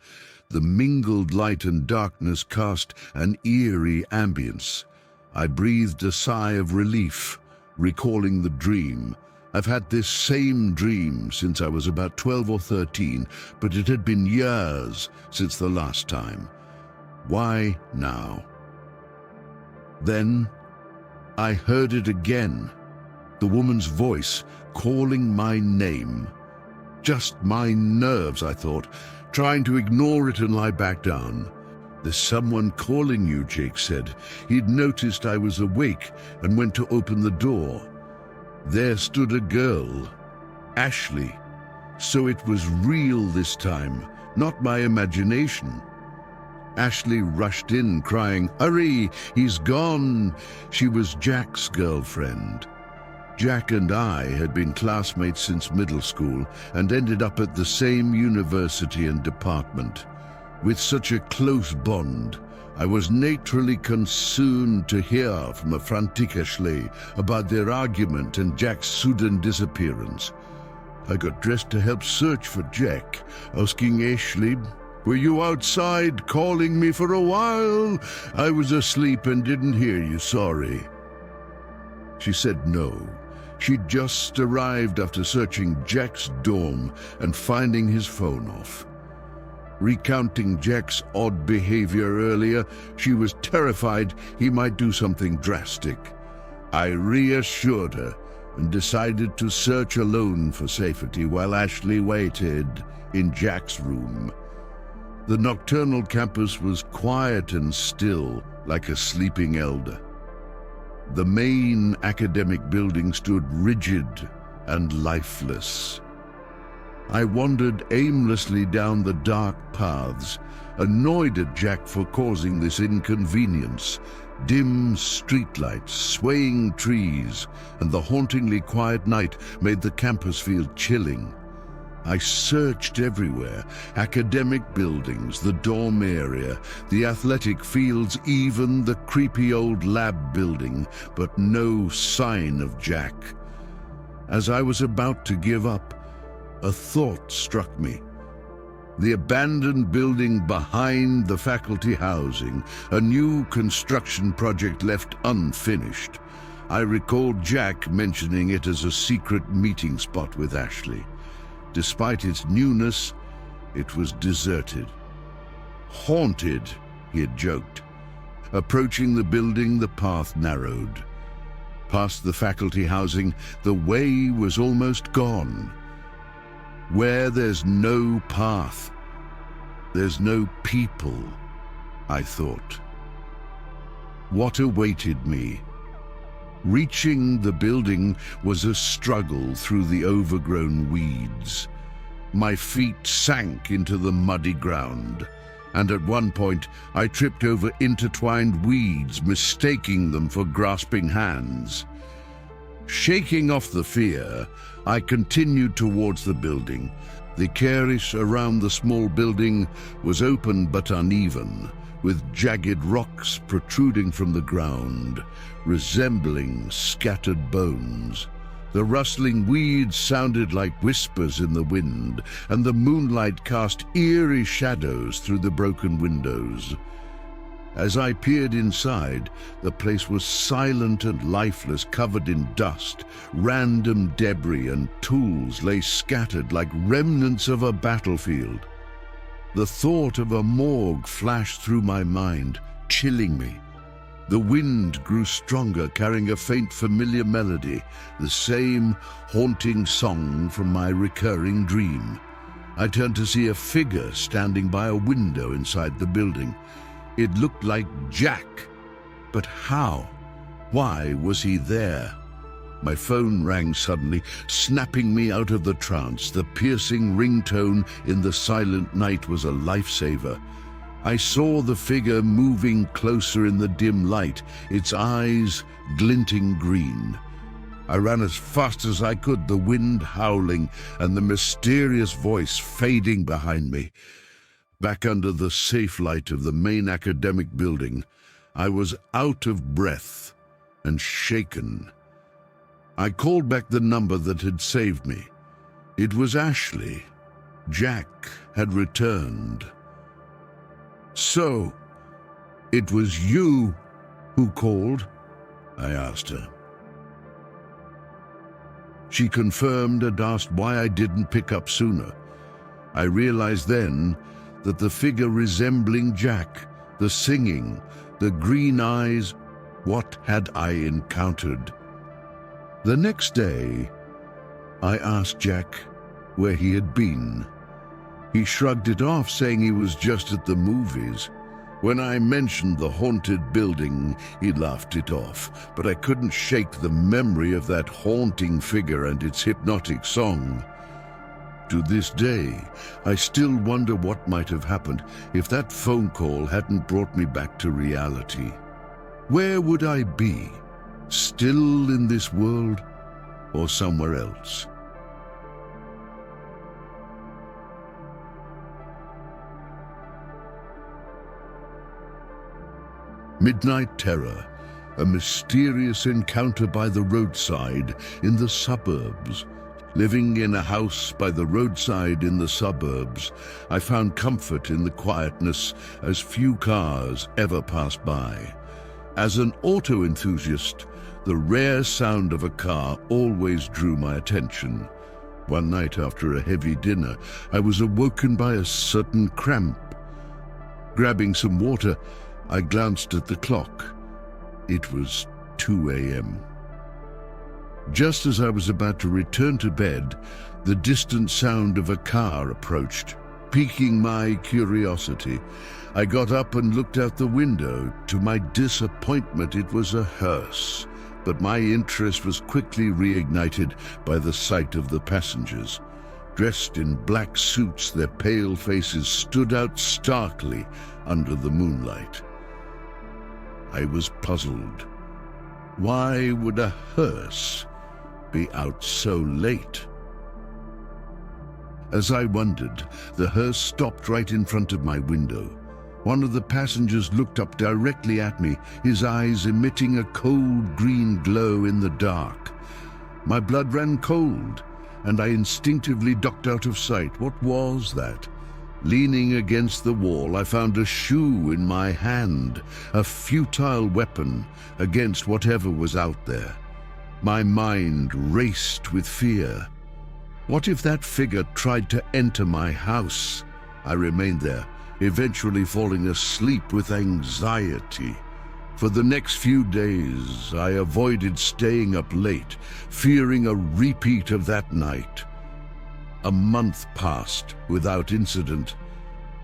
The mingled light and darkness cast an eerie ambience. I breathed a sigh of relief, recalling the dream. I've had this same dream since I was about 12 or 13, but it had been years since the last time. Why now? Then I heard it again. The woman's voice calling my name. Just my nerves, I thought, trying to ignore it and lie back down. "There's someone calling you," Jake said. He'd noticed I was awake and went to open the door. There stood a girl, Ashley. So it was real this time, not my imagination. Ashley rushed in, crying, "Hurry, he's gone!" She was Jack's girlfriend. Jack and I had been classmates since middle school and ended up at the same university and department. With such a close bond, I was naturally concerned to hear from a frantic Ashley about their argument and Jack's sudden disappearance. I got dressed to help search for Jack, asking Ashley, "Were you outside calling me for a while? I was asleep and didn't hear you, sorry." She said no. She'd just arrived after searching Jack's dorm and finding his phone off. Recounting Jack's odd behavior earlier, she was terrified he might do something drastic. I reassured her and decided to search alone for safety while Ashley waited in Jack's room. The nocturnal campus was quiet and still, like a sleeping elder. The main academic building stood rigid and lifeless. I wandered aimlessly down the dark paths, annoyed at Jack for causing this inconvenience. Dim streetlights, swaying trees, and the hauntingly quiet night made the campus feel chilling. I searched everywhere, academic buildings, the dorm area, the athletic fields, even the creepy old lab building, but no sign of Jack. As I was about to give up, a thought struck me. The abandoned building behind the faculty housing, a new construction project left unfinished. I recalled Jack mentioning it as a secret meeting spot with Ashley. Despite its newness, it was deserted. Haunted, he had joked. Approaching the building, the path narrowed. Past the faculty housing, the way was almost gone. Where there's no path, there's no people, I thought. What awaited me? Reaching the building was a struggle through the overgrown weeds. My feet sank into the muddy ground, and at one point I tripped over intertwined weeds, mistaking them for grasping hands. Shaking off the fear, I continued towards the building. The carriage around the small building was open but uneven, with jagged rocks protruding from the ground, resembling scattered bones. The rustling weeds sounded like whispers in the wind, and the moonlight cast eerie shadows through the broken windows. As I peered inside, the place was silent and lifeless, covered in dust. Random debris and tools lay scattered like remnants of a battlefield. The thought of a morgue flashed through my mind, chilling me. The wind grew stronger, carrying a faint, familiar melody, the same haunting song from my recurring dream. I turned to see a figure standing by a window inside the building. It looked like Jack. But how? Why was he there? My phone rang suddenly, snapping me out of the trance. The piercing ringtone in the silent night was a lifesaver. I saw the figure moving closer in the dim light, its eyes glinting green. I ran as fast as I could, the wind howling and the mysterious voice fading behind me. Back under the safe light of the main academic building, I was out of breath and shaken. I called back the number that had saved me. It was Ashley. Jack had returned. "So, it was you who called?" I asked her. She confirmed and asked why I didn't pick up sooner. I realized then that the figure resembling Jack, the singing, the green eyes, what had I encountered? The next day, I asked Jack where he had been. He shrugged it off, saying he was just at the movies. When I mentioned the haunted building, he laughed it off, but I couldn't shake the memory of that haunting figure and its hypnotic song. To this day, I still wonder what might have happened if that phone call hadn't brought me back to reality. Where would I be? Still in this world or somewhere else? Midnight Terror, a mysterious encounter by the roadside in the suburbs. Living in a house by the roadside in the suburbs, I found comfort in the quietness as few cars ever pass by. As an auto enthusiast, the rare sound of a car always drew my attention. One night after a heavy dinner, I was awoken by a sudden cramp. Grabbing some water, I glanced at the clock. It was 2 a.m. Just as I was about to return to bed, the distant sound of a car approached, piquing my curiosity. I got up and looked out the window. To my disappointment, it was a hearse, but my interest was quickly reignited by the sight of the passengers. Dressed in black suits, their pale faces stood out starkly under the moonlight. I was puzzled. Why would a hearse be out so late? As I wondered, the hearse stopped right in front of my window. One of the passengers looked up directly at me, his eyes emitting a cold green glow in the dark. My blood ran cold, and I instinctively ducked out of sight. What was that? Leaning against the wall, I found a shoe in my hand, a futile weapon against whatever was out there. My mind raced with fear. What if that figure tried to enter my house? I remained there, eventually falling asleep with anxiety. For the next few days, I avoided staying up late, fearing a repeat of that night. A month passed without incident,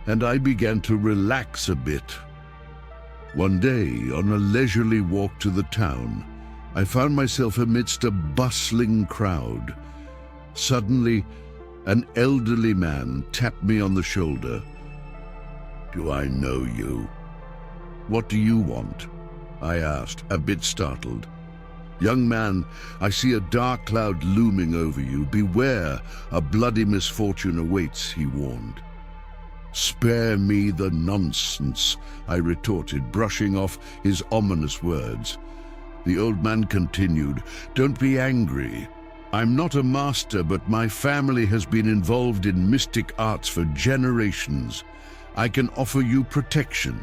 and I began to relax a bit. One day, on a leisurely walk to the town, I found myself amidst a bustling crowd. Suddenly, an elderly man tapped me on the shoulder. "Do I know you?" "What do you want?" I asked, a bit startled. "Young man, I see a dark cloud looming over you. Beware, a bloody misfortune awaits," he warned. "Spare me the nonsense," I retorted, brushing off his ominous words. The old man continued, "Don't be angry. I'm not a master, but my family has been involved in mystic arts for generations. I can offer you protection."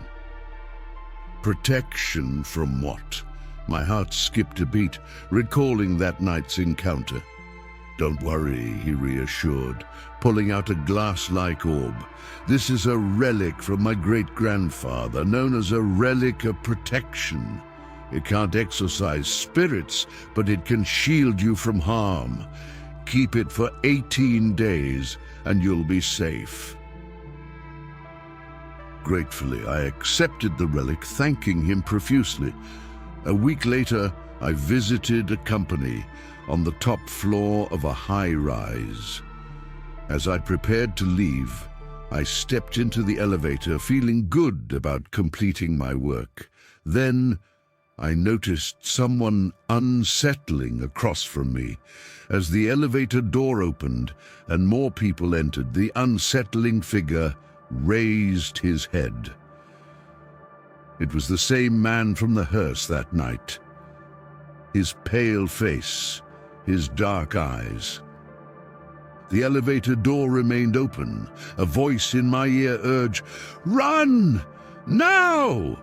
Protection from what? My heart skipped a beat, recalling that night's encounter. "Don't worry," he reassured, pulling out a glass-like orb. "This is a relic from my great-grandfather, known as a relic of protection. It can't exorcise spirits, but it can shield you from harm. Keep it for 18 days, and you'll be safe." Gratefully, I accepted the relic, thanking him profusely. A week later, I visited a company on the top floor of a high-rise. As I prepared to leave, I stepped into the elevator, feeling good about completing my work. Then I noticed someone unsettling across from me. As the elevator door opened and more people entered, the unsettling figure raised his head. It was the same man from the hearse that night. His pale face, his dark eyes. The elevator door remained open. A voice in my ear urged, "Run! Now!"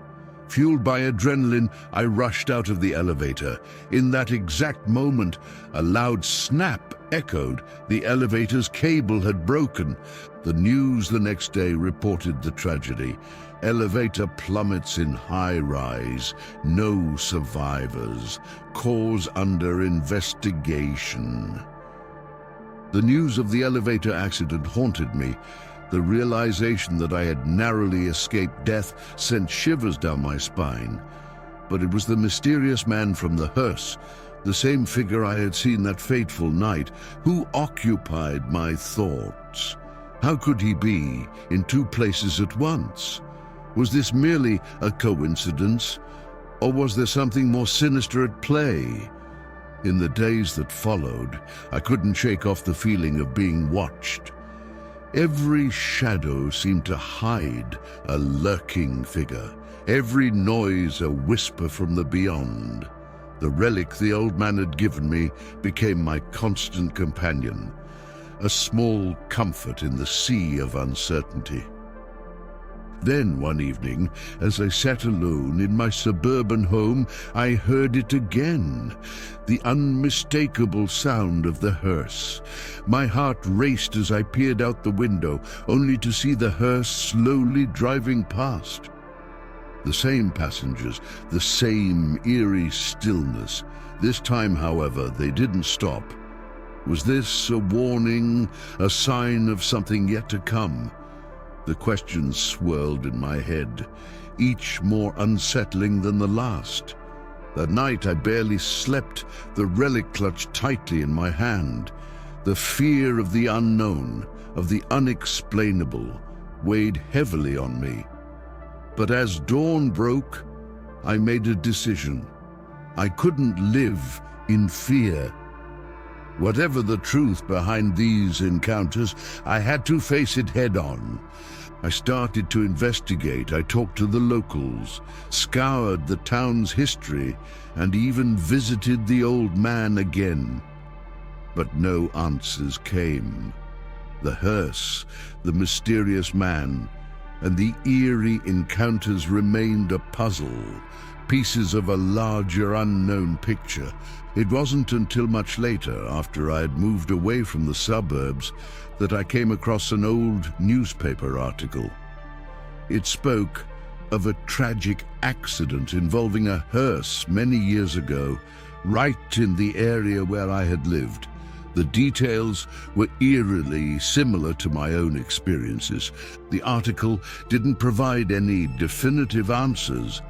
Fueled by adrenaline, I rushed out of the elevator. In that exact moment, a loud snap echoed. The elevator's cable had broken. The news the next day reported the tragedy. Elevator plummets in high rise. No survivors. Cause under investigation. The news of the elevator accident haunted me. The realization that I had narrowly escaped death sent shivers down my spine. But it was the mysterious man from the hearse, the same figure I had seen that fateful night, who occupied my thoughts. How could he be in two places at once? Was this merely a coincidence, or was there something more sinister at play? In the days that followed, I couldn't shake off the feeling of being watched. Every shadow seemed to hide a lurking figure, every noise a whisper from the beyond. The relic the old man had given me became my constant companion, a small comfort in the sea of uncertainty. Then one evening, as I sat alone in my suburban home, I heard it again, the unmistakable sound of the hearse. My heart raced as I peered out the window, only to see the hearse slowly driving past. The same passengers, the same eerie stillness. This time, however, they didn't stop. Was this a warning, a sign of something yet to come? The questions swirled in my head, each more unsettling than the last. That night I barely slept, the relic clutched tightly in my hand. The fear of the unknown, of the unexplainable, weighed heavily on me. But as dawn broke, I made a decision. I couldn't live in fear. Whatever the truth behind these encounters, I had to face it head-on. I started to investigate. I talked to the locals, scoured the town's history, and even visited the old man again. But no answers came. the hearse, the mysterious man, and the eerie encounters remained a puzzle, pieces of a larger unknown picture. It wasn't until much later, after I had moved away from the suburbs, that I came across an old newspaper article. It spoke of a tragic accident involving a hearse many years ago, right in the area where I had lived. The details were eerily similar to my own experiences. The article didn't provide any definitive answers,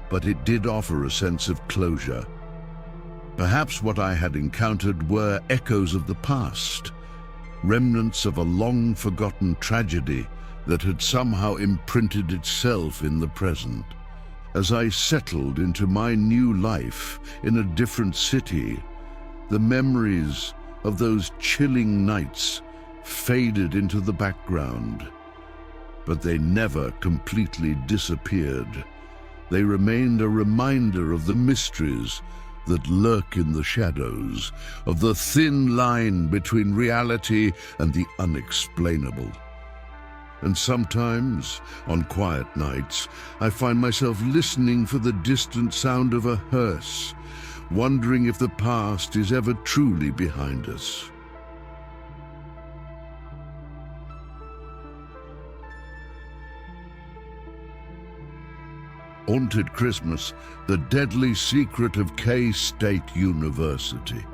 but it did offer a sense of closure. Perhaps what I had encountered were echoes of the past, remnants of a long-forgotten tragedy that had somehow imprinted itself in the present. As I settled into my new life in a different city, the memories of those chilling nights faded into the background. But they never completely disappeared. They remained a reminder of the mysteries that lurk in the shadows, of the thin line between reality and the unexplainable. And sometimes, on quiet nights, I find myself listening for the distant sound of a hearse, wondering if the past is ever truly behind us. Haunted Christmas, the deadly secret of K-State University.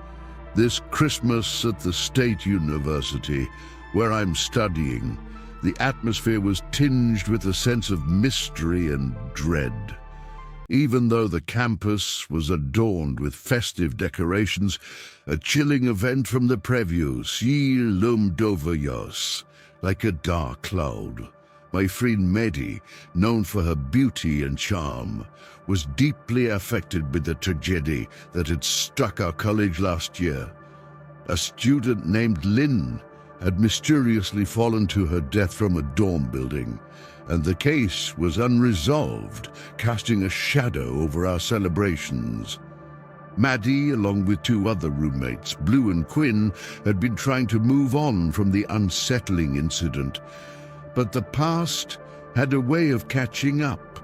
This Christmas at the State University, where I'm studying, the atmosphere was tinged with a sense of mystery and dread. Even though the campus was adorned with festive decorations, a chilling event from the preview loomed over us like a dark cloud. My friend Maddie, known for her beauty and charm, was deeply affected by the tragedy that had struck our college last year. A student named Lynn had mysteriously fallen to her death from a dorm building, and the case was unresolved, casting a shadow over our celebrations. Maddie, along with two other roommates, Blue and Quinn, had been trying to move on from the unsettling incident, but the past had a way of catching up.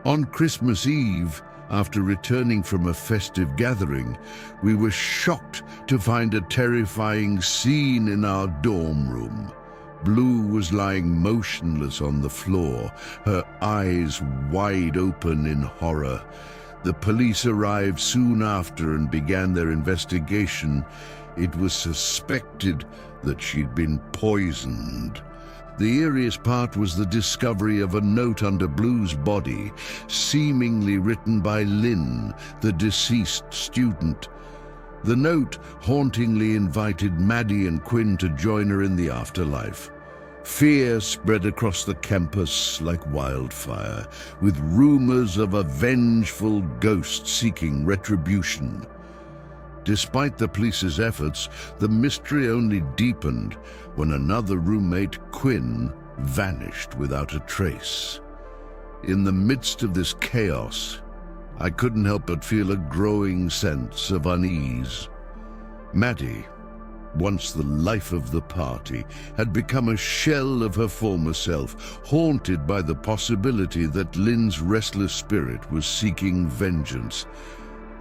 On Christmas Eve, after returning from a festive gathering, we were shocked to find a terrifying scene in our dorm room. Blue was lying motionless on the floor, her eyes wide open in horror. The police arrived soon after and began their investigation. It was suspected that she'd been poisoned. The eeriest part was the discovery of a note under Blue's body, seemingly written by Lynn, the deceased student. The note hauntingly invited Maddie and Quinn to join her in the afterlife. Fear spread across the campus like wildfire, with rumors of a vengeful ghost seeking retribution. Despite the police's efforts, the mystery only deepened when another roommate, Quinn, vanished without a trace. In the midst of this chaos, I couldn't help but feel a growing sense of unease. Maddie, once the life of the party, had become a shell of her former self, haunted by the possibility that Lynn's restless spirit was seeking vengeance.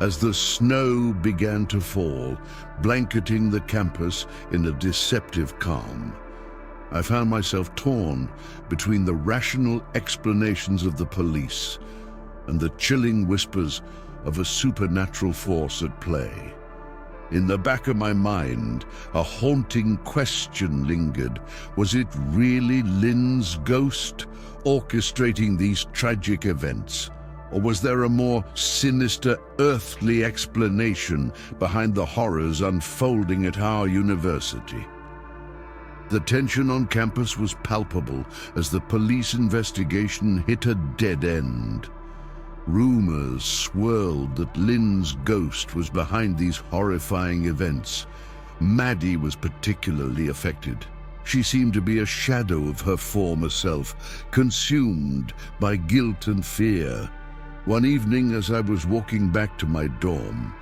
As the snow began to fall, blanketing the campus in a deceptive calm, I found myself torn between the rational explanations of the police and the chilling whispers of a supernatural force at play. In the back of my mind, a haunting question lingered. Was it really Lynn's ghost orchestrating these tragic events? Or was there a more sinister, earthly explanation behind the horrors unfolding at our university? The tension on campus was palpable as the police investigation hit a dead end. Rumors swirled that Lynn's ghost was behind these horrifying events. Maddie was particularly affected. She seemed to be a shadow of her former self, consumed by guilt and fear. One evening, as I was walking back to my dorm,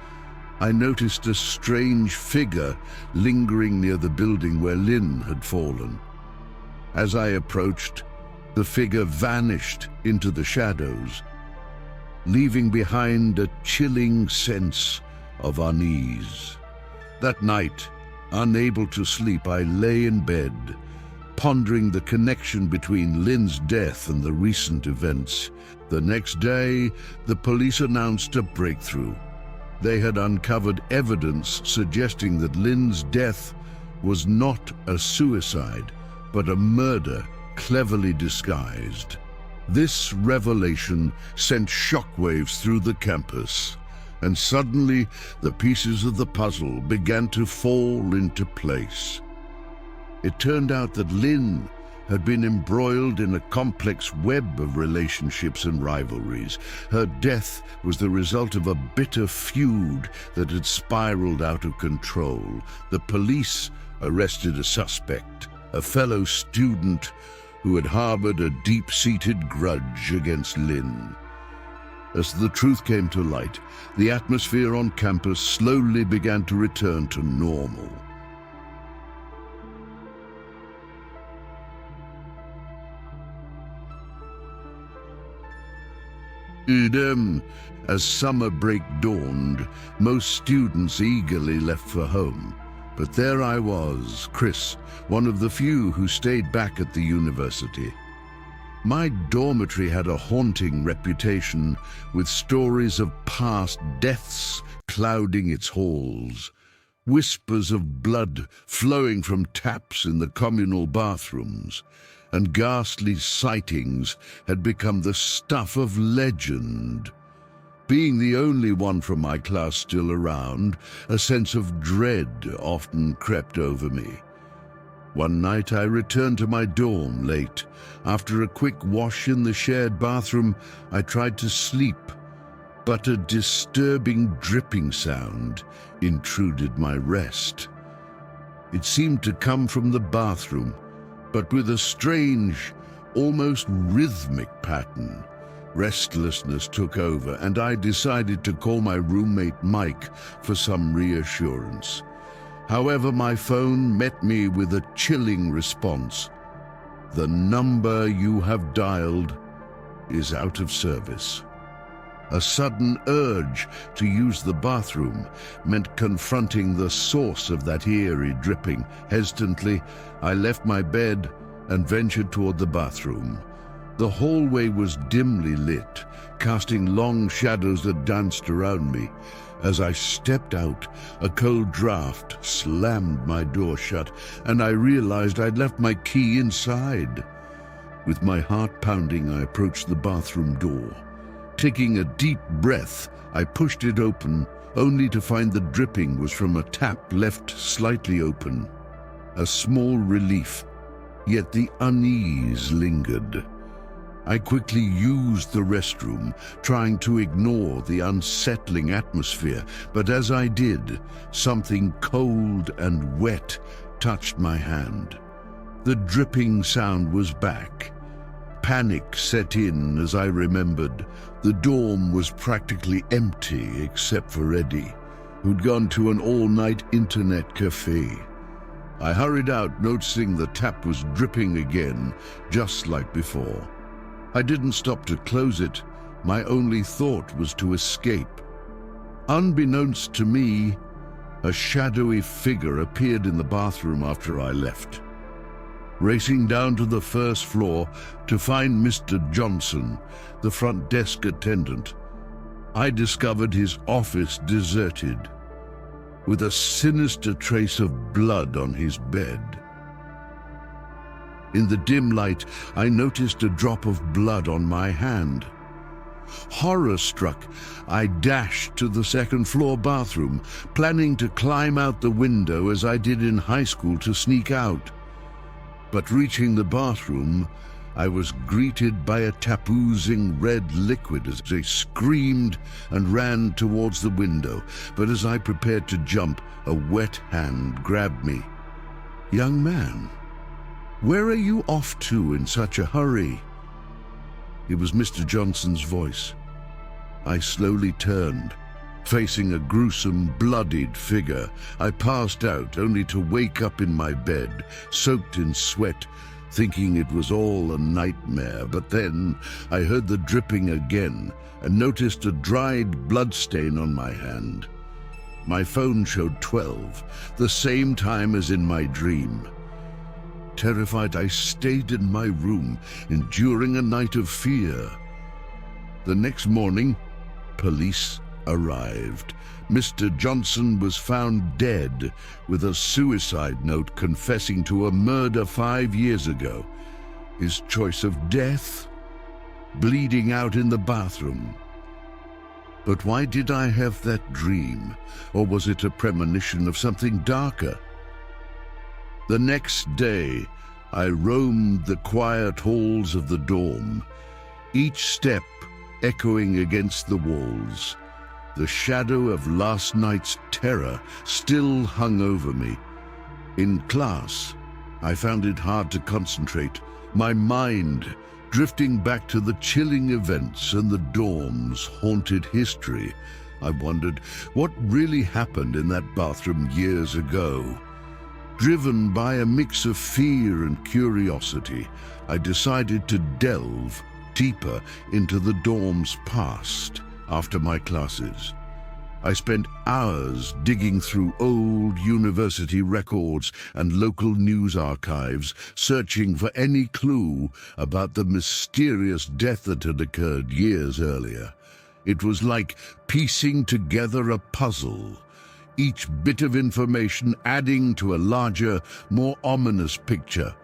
I noticed a strange figure lingering near the building where Lynn had fallen. As I approached, the figure vanished into the shadows, leaving behind a chilling sense of unease. That night, unable to sleep, I lay in bed, pondering the connection between Lynn's death and the recent events. The next day, the police announced a breakthrough. They had uncovered evidence suggesting that Lynn's death was not a suicide, but a murder cleverly disguised. This revelation sent shockwaves through the campus, and suddenly the pieces of the puzzle began to fall into place. It turned out that Lynn had been embroiled in a complex web of relationships and rivalries. Her death was the result of a bitter feud that had spiraled out of control. The police arrested a suspect, a fellow student who had harbored a deep-seated grudge against Lynn. As the truth came to light, the atmosphere on campus slowly began to return to normal. As summer break dawned, most students eagerly left for home. But there I was, Chris, one of the few who stayed back at the university. My dormitory had a haunting reputation, with stories of past deaths clouding its halls. Whispers of blood flowing from taps in the communal bathrooms, and ghastly sightings had become the stuff of legend. Being the only one from my class still around, a sense of dread often crept over me. One night I returned to my dorm late. After a quick wash in the shared bathroom, I tried to sleep, but a disturbing dripping sound intruded my rest. It seemed to come from the bathroom, but with a strange, almost rhythmic pattern. Restlessness took over, and I decided to call my roommate Mike for some reassurance. However, my phone met me with a chilling response. The number you have dialed is out of service. A sudden urge to use the bathroom meant confronting the source of that eerie dripping. Hesitantly, I left my bed and ventured toward the bathroom. The hallway was dimly lit, casting long shadows that danced around me. As I stepped out, a cold draft slammed my door shut, and I realized I'd left my key inside. With my heart pounding, I approached the bathroom door. Taking a deep breath, I pushed it open, only to find the dripping was from a tap left slightly open. A small relief, yet the unease lingered. I quickly used the restroom, trying to ignore the unsettling atmosphere, but as I did, something cold and wet touched my hand. The dripping sound was back. Panic set in as I remembered. The dorm was practically empty except for Eddie, who'd gone to an all-night internet cafe. I hurried out, noticing the tap was dripping again, just like before. I didn't stop to close it. My only thought was to escape. Unbeknownst to me, a shadowy figure appeared in the bathroom after I left. Racing down to the first floor to find Mr. Johnson, the front desk attendant, I discovered his office deserted, with a sinister trace of blood on his bed. In the dim light, I noticed a drop of blood on my hand. Horror-struck, I dashed to the second-floor bathroom, planning to climb out the window as I did in high school to sneak out. But reaching the bathroom, I was greeted by a tap-oozing red liquid as I screamed and ran towards the window. But as I prepared to jump, a wet hand grabbed me. "Young man, where are you off to in such a hurry?" It was Mr. Johnson's voice. I slowly turned, Facing a gruesome, bloodied figure, I passed out only to wake up in my bed, soaked in sweat, thinking it was all a nightmare. But then I heard the dripping again and noticed a dried bloodstain on my hand. My phone showed 12, the same time as in my dream. Terrified, I stayed in my room, enduring a night of fear. The next morning, police arrived. Mr. Johnson was found dead with a suicide note confessing to a murder 5 years ago. His choice of death? Bleeding out in the bathroom. But why did I have that dream? Or was it a premonition of something darker? The next day, I roamed the quiet halls of the dorm, each step echoing against the walls. The shadow of last night's terror still hung over me. In class, I found it hard to concentrate, my mind drifting back to the chilling events and the dorm's haunted history. I wondered what really happened in that bathroom years ago. Driven by a mix of fear and curiosity, I decided to delve deeper into the dorm's past. After my classes, I spent hours digging through old university records and local news archives, searching for any clue about the mysterious death that had occurred years earlier. It was like piecing together a puzzle, each bit of information adding to a larger, more ominous picture.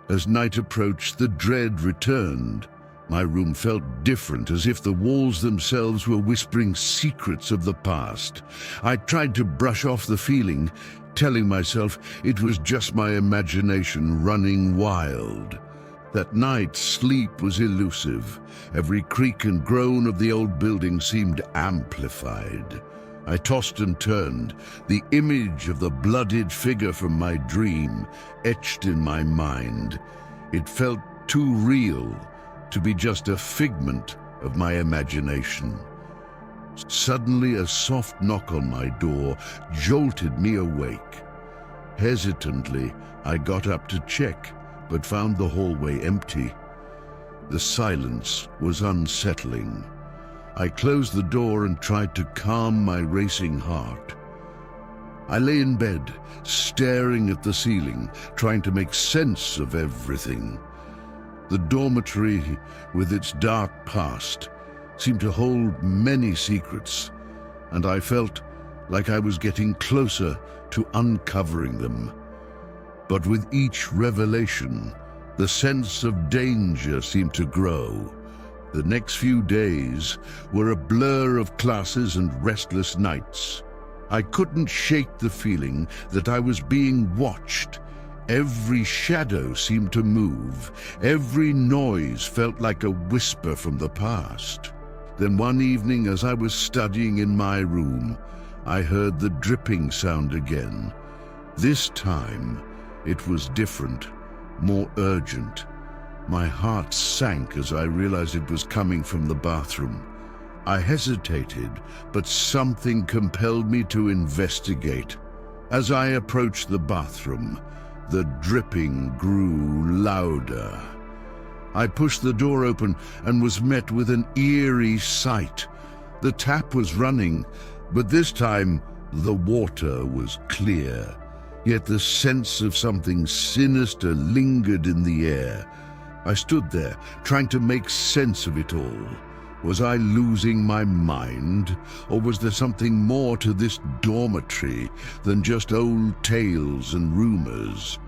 As night approached, the dread returned. My room felt different, as if the walls themselves were whispering secrets of the past. I tried to brush off the feeling, telling myself it was just my imagination running wild. That night, sleep was elusive. Every creak and groan of the old building seemed amplified. I tossed and turned, the image of the bloodied figure from my dream etched in my mind. It felt too real to be just a figment of my imagination. Suddenly, a soft knock on my door jolted me awake. Hesitantly, I got up to check, but found the hallway empty. The silence was unsettling. I closed the door and tried to calm my racing heart. I lay in bed, staring at the ceiling, trying to make sense of everything. The dormitory, with its dark past, seemed to hold many secrets, and I felt like I was getting closer to uncovering them. But with each revelation, the sense of danger seemed to grow. The next few days were a blur of classes and restless nights. I couldn't shake the feeling that I was being watched. Every shadow seemed to move. Every noise felt like a whisper from the past. Then one evening, as I was studying in my room, I heard the dripping sound again. This time, it was different, more urgent. My heart sank as I realized it was coming from the bathroom. I hesitated, but something compelled me to investigate. As I approached the bathroom, the dripping grew louder. I pushed the door open and was met with an eerie sight. The tap was running, but this time the water was clear. Yet the sense of something sinister lingered in the air. I stood there, trying to make sense of it all. Was I losing my mind, or was there something more to this dormitory than just old tales and rumors?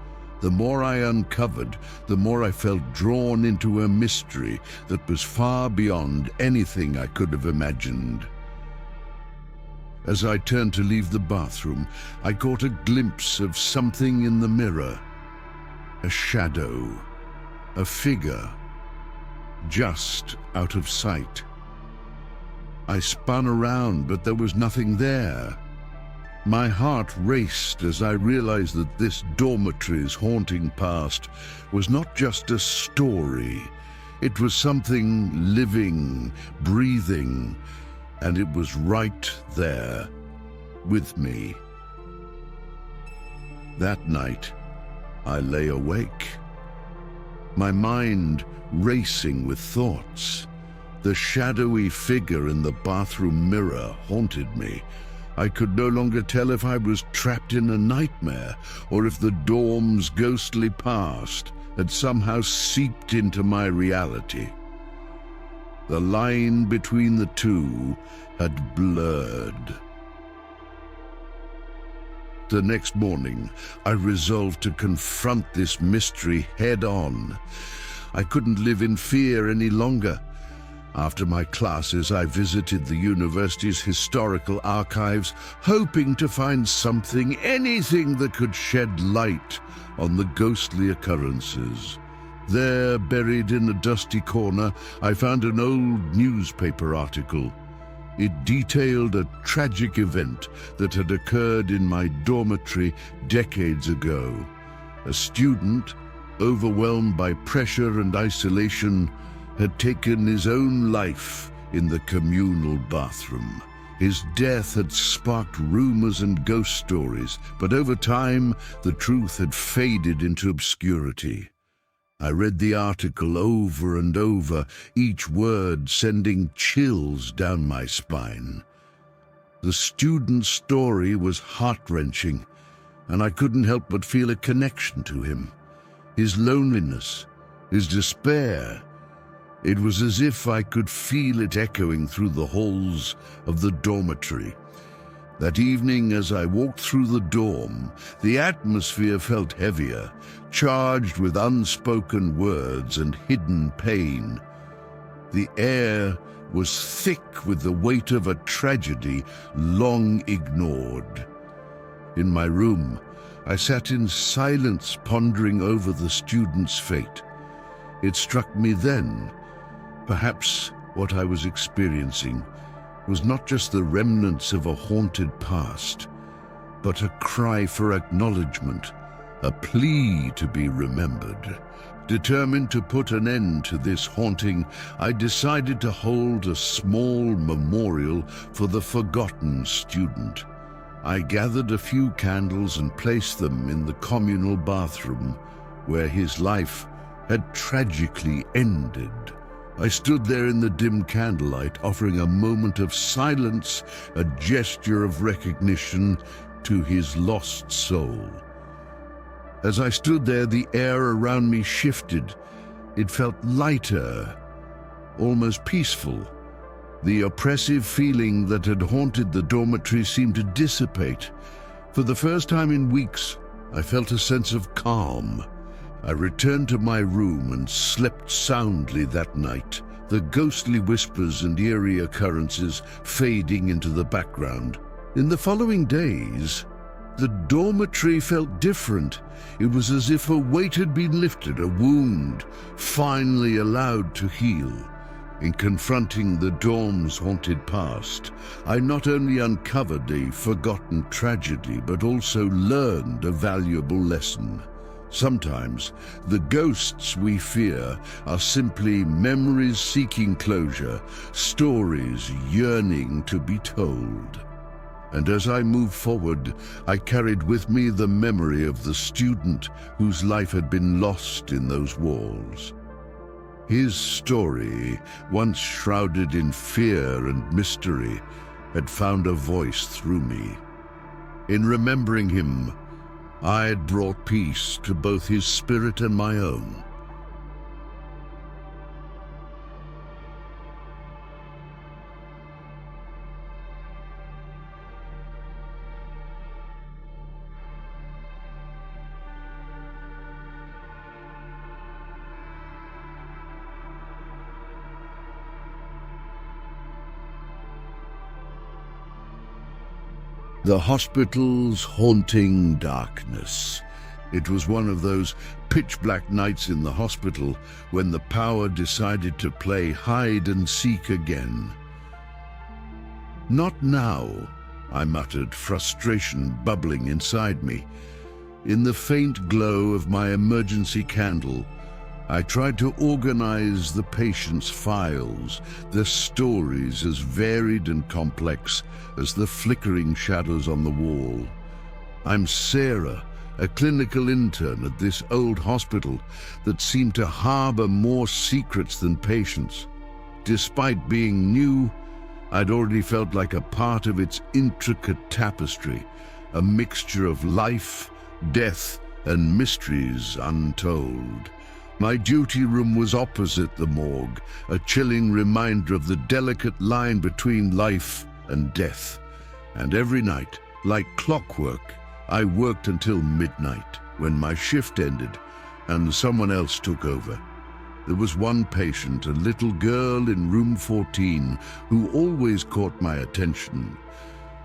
The more I uncovered, the more I felt drawn into a mystery that was far beyond anything I could have imagined. As I turned to leave the bathroom, I caught a glimpse of something in the mirror. A shadow, a figure, just out of sight. I spun around, but there was nothing there. My heart raced as I realized that this dormitory's haunting past was not just a story. It was something living, breathing, and it was right there with me. That night, I lay awake, my mind racing with thoughts. The shadowy figure in the bathroom mirror haunted me. I could no longer tell if I was trapped in a nightmare or if the dorm's ghostly past had somehow seeped into my reality. The line between the two had blurred. The next morning, I resolved to confront this mystery head-on. I couldn't live in fear any longer. After my classes, I visited the university's historical archives, hoping to find something, anything that could shed light on the ghostly occurrences. There, buried in a dusty corner, I found an old newspaper article. It detailed a tragic event that had occurred in my dormitory decades ago. A student, overwhelmed by pressure and isolation, had taken his own life in the communal bathroom. His death had sparked rumors and ghost stories, but over time, the truth had faded into obscurity. I read the article over and over, each word sending chills down my spine. The student's story was heart-wrenching, and I couldn't help but feel a connection to him. His loneliness, his despair. It was as if I could feel it echoing through the halls of the dormitory. That evening, as I walked through the dorm, the atmosphere felt heavier, charged with unspoken words and hidden pain. The air was thick with the weight of a tragedy long ignored. In my room, I sat in silence, pondering over the student's fate. It struck me then, perhaps what I was experiencing was not just the remnants of a haunted past, but a cry for acknowledgement, a plea to be remembered. Determined to put an end to this haunting, I decided to hold a small memorial for the forgotten student. I gathered a few candles and placed them in the communal bathroom, where his life had tragically ended. I stood there in the dim candlelight, offering a moment of silence, a gesture of recognition to his lost soul. As I stood there, the air around me shifted. It felt lighter, almost peaceful. The oppressive feeling that had haunted the dormitory seemed to dissipate. For the first time in weeks, I felt a sense of calm. I returned to my room and slept soundly that night, the ghostly whispers and eerie occurrences fading into the background. In the following days, the dormitory felt different. It was as if a weight had been lifted, a wound finally allowed to heal. In confronting the dorm's haunted past, I not only uncovered a forgotten tragedy, but also learned a valuable lesson. Sometimes, the ghosts we fear are simply memories seeking closure, stories yearning to be told. And as I moved forward, I carried with me the memory of the student whose life had been lost in those walls. His story, once shrouded in fear and mystery, had found a voice through me. In remembering him, I had brought peace to both his spirit and my own. The hospital's haunting darkness. It was one of those pitch-black nights in the hospital when the power decided to play hide and seek again. "Not now," I muttered, frustration bubbling inside me. In the faint glow of my emergency candle, I tried to organize the patient's files, their stories as varied and complex as the flickering shadows on the wall. I'm Sarah, a clinical intern at this old hospital that seemed to harbor more secrets than patients. Despite being new, I'd already felt like a part of its intricate tapestry, a mixture of life, death, and mysteries untold. My duty room was opposite the morgue, a chilling reminder of the delicate line between life and death. And every night, like clockwork, I worked until midnight, when my shift ended and someone else took over. There was one patient, a little girl in room 14, who always caught my attention.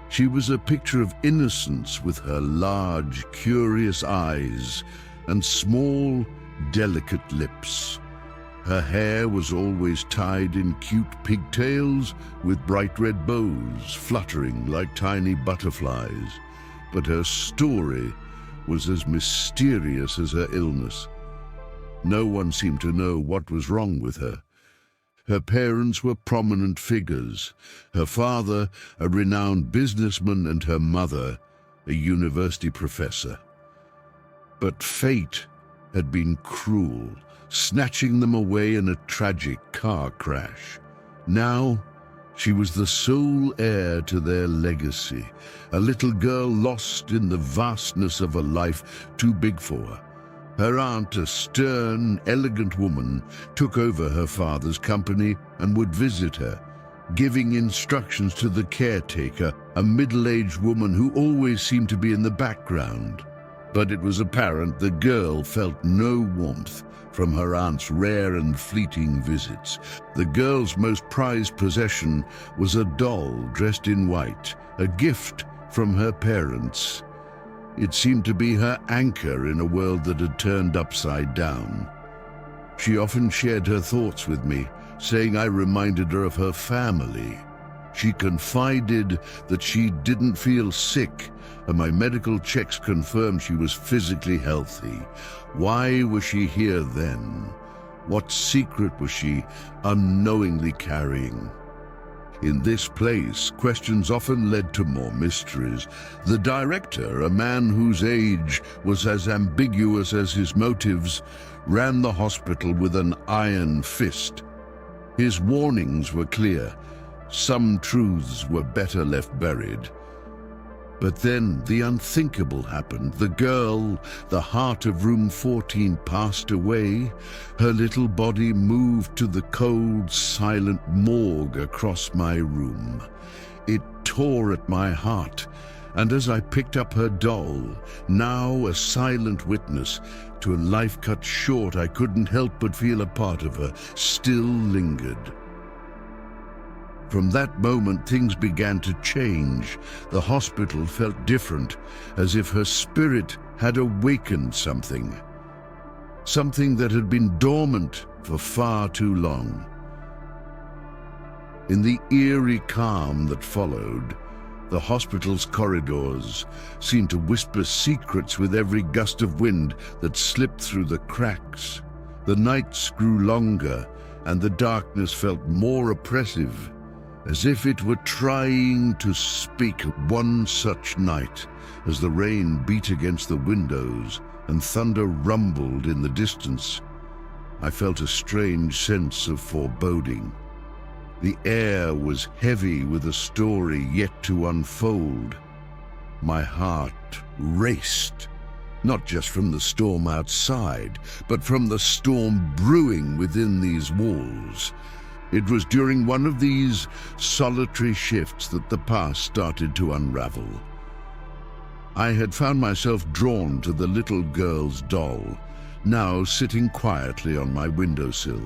She was a picture of innocence with her large, curious eyes and small, delicate lips. Her hair was always tied in cute pigtails with bright red bows fluttering like tiny butterflies. But her story was as mysterious as her illness. No one seemed to know what was wrong with her. Her parents were prominent figures, her father a renowned businessman and her mother a university professor. But fate had been cruel, snatching them away in a tragic car crash. Now, she was the sole heir to their legacy, a little girl lost in the vastness of a life too big for her. Her aunt, a stern, elegant woman, took over her father's company and would visit her, giving instructions to the caretaker, a middle-aged woman who always seemed to be in the background. But it was apparent the girl felt no warmth from her aunt's rare and fleeting visits. The girl's most prized possession was a doll dressed in white, a gift from her parents. It seemed to be her anchor in a world that had turned upside down. She often shared her thoughts with me, saying I reminded her of her family. She confided that she didn't feel sick, and my medical checks confirmed she was physically healthy. Why was she here then? What secret was she unknowingly carrying? In this place, questions often led to more mysteries. The director, a man whose age was as ambiguous as his motives, ran the hospital with an iron fist. His warnings were clear. Some truths were better left buried. But then the unthinkable happened. The girl, the heart of room 14, passed away. Her little body moved to the cold, silent morgue across my room. It tore at my heart, and as I picked up her doll, now a silent witness to a life cut short, I couldn't help but feel a part of her still lingered. From that moment, things began to change. The hospital felt different, as if her spirit had awakened something that had been dormant for far too long. In the eerie calm that followed, the hospital's corridors seemed to whisper secrets with every gust of wind that slipped through the cracks. The nights grew longer, and the darkness felt more oppressive, as if it were trying to speak. One such night, as the rain beat against the windows and thunder rumbled in the distance, I felt a strange sense of foreboding. The air was heavy with a story yet to unfold. My heart raced, not just from the storm outside, but from the storm brewing within these walls. It was during one of these solitary shifts that the past started to unravel. I had found myself drawn to the little girl's doll, now sitting quietly on my windowsill.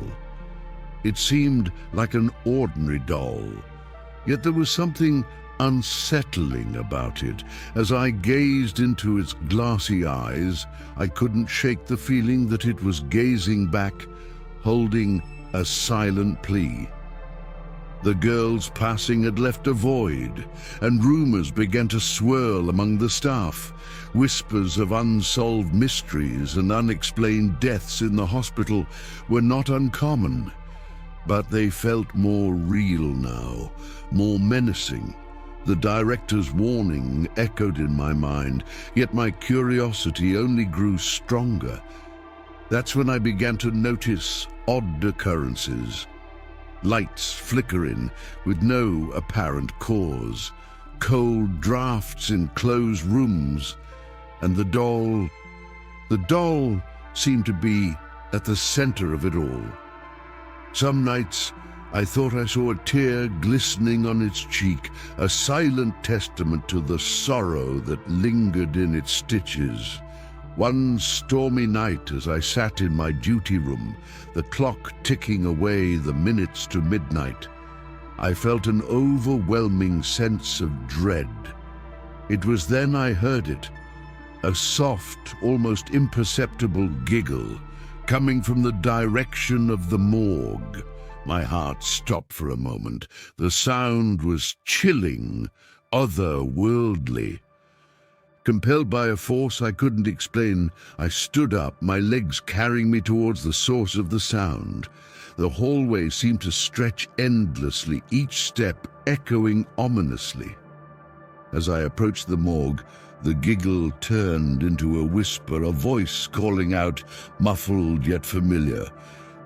It seemed like an ordinary doll, yet there was something unsettling about it. As I gazed into its glassy eyes, I couldn't shake the feeling that it was gazing back, holding a silent plea. The girl's passing had left a void, and rumors began to swirl among the staff. Whispers of unsolved mysteries and unexplained deaths in the hospital were not uncommon, but they felt more real now, more menacing. The director's warning echoed in my mind, yet my curiosity only grew stronger. That's when I began to notice odd occurrences. Lights flickering with no apparent cause, cold drafts in closed rooms, and the doll seemed to be at the center of it all. Some nights I thought I saw a tear glistening on its cheek, a silent testament to the sorrow that lingered in its stitches. One stormy night, as I sat in my duty room, the clock ticking away the minutes to midnight, I felt an overwhelming sense of dread. It was then I heard it, a soft, almost imperceptible giggle, coming from the direction of the morgue. My heart stopped for a moment. The sound was chilling, otherworldly. Compelled by a force I couldn't explain, I stood up, my legs carrying me towards the source of the sound. The hallway seemed to stretch endlessly, each step echoing ominously. As I approached the morgue, the giggle turned into a whisper, a voice calling out, muffled yet familiar.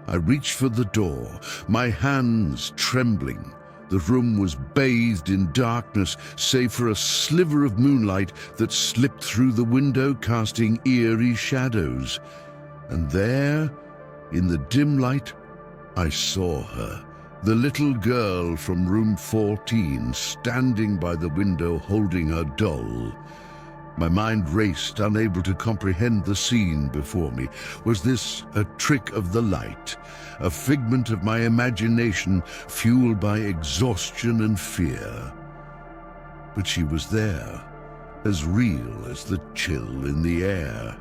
I reached for the door, my hands trembling. The room was bathed in darkness, save for a sliver of moonlight that slipped through the window, casting eerie shadows. And there, in the dim light, I saw her, the little girl from room 14, standing by the window holding her doll. My mind raced, unable to comprehend the scene before me. Was this a trick of the light, a figment of my imagination fueled by exhaustion and fear? But she was there, as real as the chill in the air.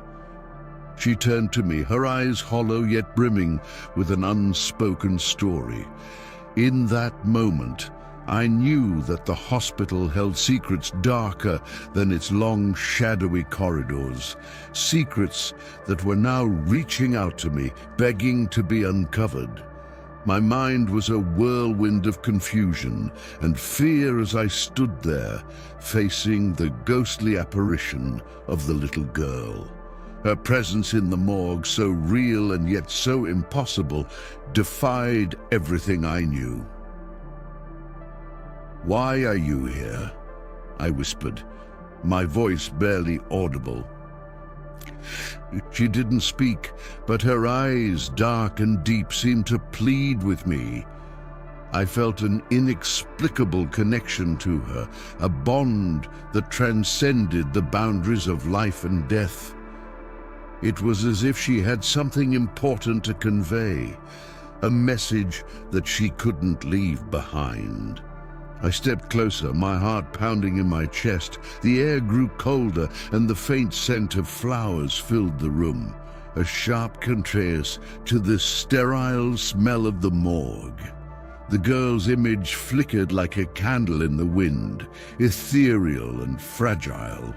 She turned to me, her eyes hollow yet brimming with an unspoken story. In that moment, I knew that the hospital held secrets darker than its long, shadowy corridors, secrets that were now reaching out to me, begging to be uncovered. My mind was a whirlwind of confusion and fear as I stood there, facing the ghostly apparition of the little girl. Her presence in the morgue, so real and yet so impossible, defied everything I knew. "Why are you here?" I whispered, my voice barely audible. She didn't speak, but her eyes, dark and deep, seemed to plead with me. I felt an inexplicable connection to her, a bond that transcended the boundaries of life and death. It was as if she had something important to convey, a message that she couldn't leave behind. I stepped closer, my heart pounding in my chest. The air grew colder, and the faint scent of flowers filled the room, a sharp contrast to the sterile smell of the morgue. The girl's image flickered like a candle in the wind, ethereal and fragile.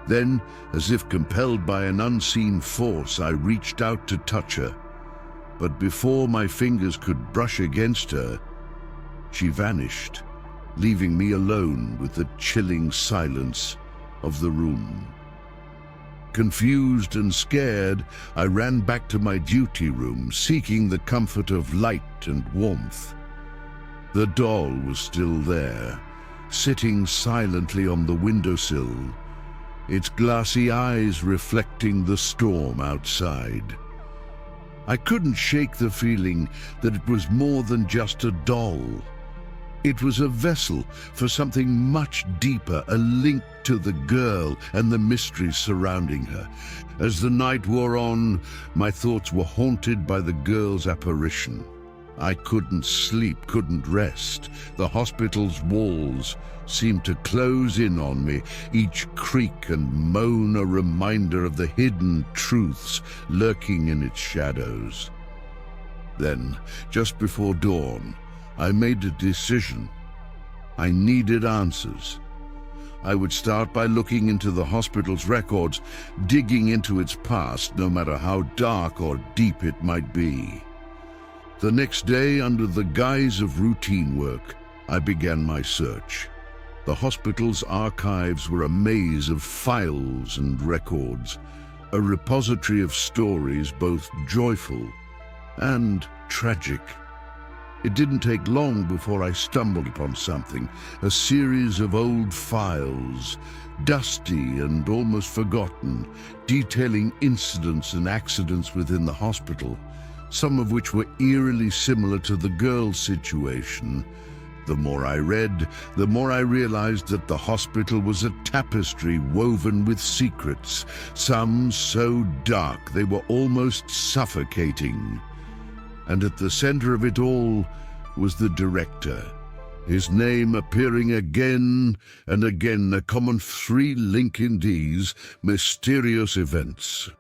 Then, as if compelled by an unseen force, I reached out to touch her. But before my fingers could brush against her, she vanished, leaving me alone with the chilling silence of the room. Confused and scared, I ran back to my duty room, seeking the comfort of light and warmth. The doll was still there, sitting silently on the windowsill, its glassy eyes reflecting the storm outside. I couldn't shake the feeling that it was more than just a doll. It was a vessel for something much deeper, a link to the girl and the mysteries surrounding her. As the night wore on, my thoughts were haunted by the girl's apparition. I couldn't sleep, couldn't rest. The hospital's walls seemed to close in on me, each creak and moan a reminder of the hidden truths lurking in its shadows. Then, just before dawn, I made a decision. I needed answers. I would start by looking into the hospital's records, digging into its past, no matter how dark or deep it might be. The next day, under the guise of routine work, I began my search. The hospital's archives were a maze of files and records, a repository of stories both joyful and tragic. It didn't take long before I stumbled upon something, a series of old files, dusty and almost forgotten, detailing incidents and accidents within the hospital, some of which were eerily similar to the girl's situation. The more I read, the more I realized that the hospital was a tapestry woven with secrets, some so dark they were almost suffocating. And at the center of it all was the director, his name appearing again and again, a common three-link in these mysterious events.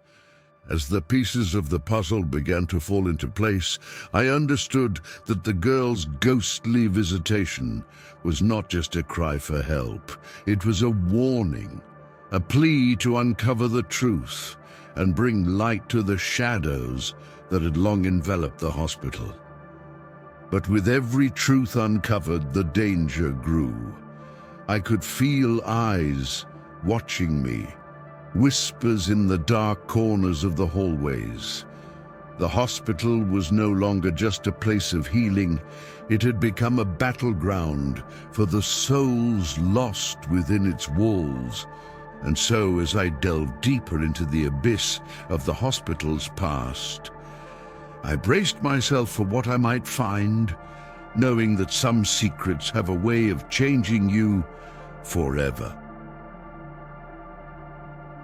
As the pieces of the puzzle began to fall into place, I understood that the girl's ghostly visitation was not just a cry for help. It was a warning, a plea to uncover the truth and bring light to the shadows that had long enveloped the hospital. But with every truth uncovered, the danger grew. I could feel eyes watching me, whispers in the dark corners of the hallways. The hospital was no longer just a place of healing. It had become a battleground for the souls lost within its walls. And so, as I delved deeper into the abyss of the hospital's past, I braced myself for what I might find, knowing that some secrets have a way of changing you forever.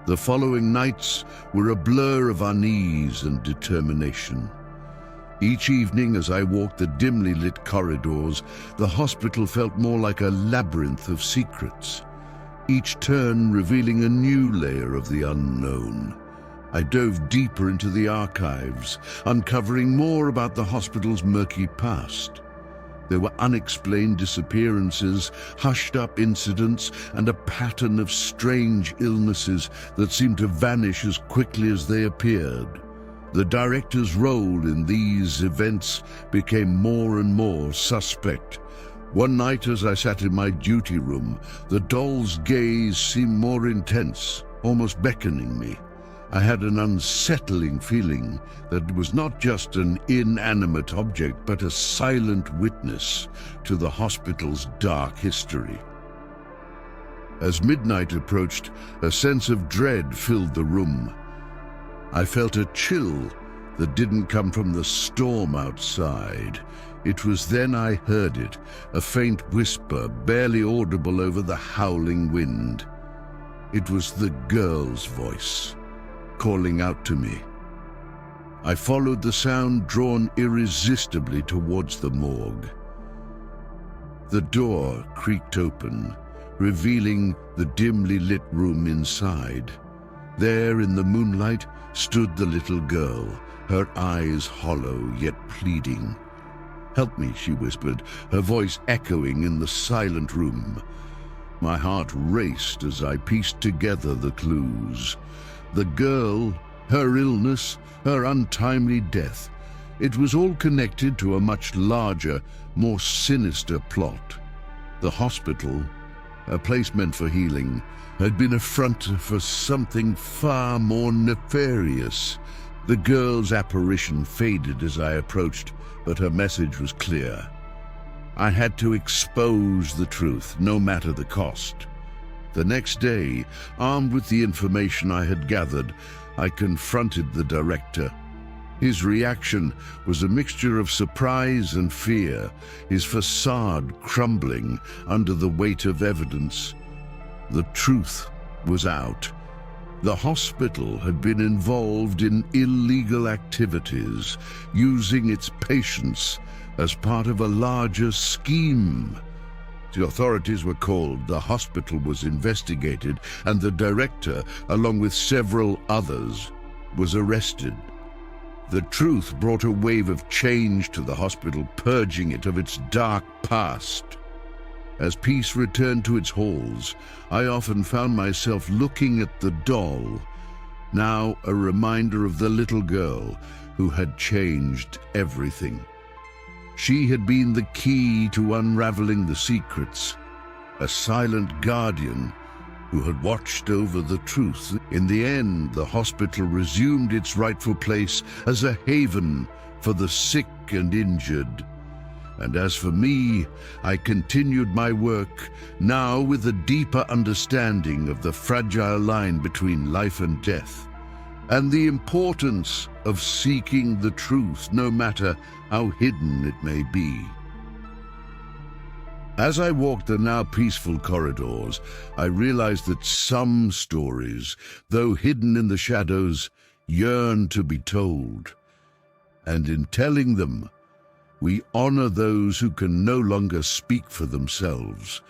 The following nights were a blur of unease and determination. Each evening, as I walked the dimly lit corridors, the hospital felt more like a labyrinth of secrets, each turn revealing a new layer of the unknown. I dove deeper into the archives, uncovering more about the hospital's murky past. There were unexplained disappearances, hushed-up incidents, and a pattern of strange illnesses that seemed to vanish as quickly as they appeared. The director's role in these events became more and more suspect. One night, as I sat in my duty room, the doll's gaze seemed more intense, almost beckoning me. I had an unsettling feeling that it was not just an inanimate object, but a silent witness to the hospital's dark history. As midnight approached, a sense of dread filled the room. I felt a chill that didn't come from the storm outside. It was then I heard it, a faint whisper, barely audible over the howling wind. It was the girl's voice, calling out to me. I followed the sound, drawn irresistibly towards the morgue. The door creaked open, revealing the dimly lit room inside. There in the moonlight stood the little girl, her eyes hollow yet pleading. "Help me," she whispered, her voice echoing in the silent room. My heart raced as I pieced together the clues. The girl, her illness, her untimely death. It was all connected to a much larger, more sinister plot. The hospital, a place meant for healing, had been a front for something far more nefarious. The girl's apparition faded as I approached, but her message was clear. I had to expose the truth, no matter the cost. The next day, armed with the information I had gathered, I confronted the director. His reaction was a mixture of surprise and fear, his facade crumbling under the weight of evidence. The truth was out. The hospital had been involved in illegal activities, using its patients as part of a larger scheme. The authorities were called, the hospital was investigated, and the director, along with several others, was arrested. The truth brought a wave of change to the hospital, purging it of its dark past. As peace returned to its halls, I often found myself looking at the doll, now a reminder of the little girl who had changed everything. She had been the key to unraveling the secrets, a silent guardian who had watched over the truth. In the end, the hospital resumed its rightful place as a haven for the sick and injured. And as for me, I continued my work, now with a deeper understanding of the fragile line between life and death, and the importance of seeking the truth, no matter how hidden it may be. As I walked the now peaceful corridors, I realized that some stories, though hidden in the shadows, yearn to be told. And in telling them, we honor those who can no longer speak for themselves.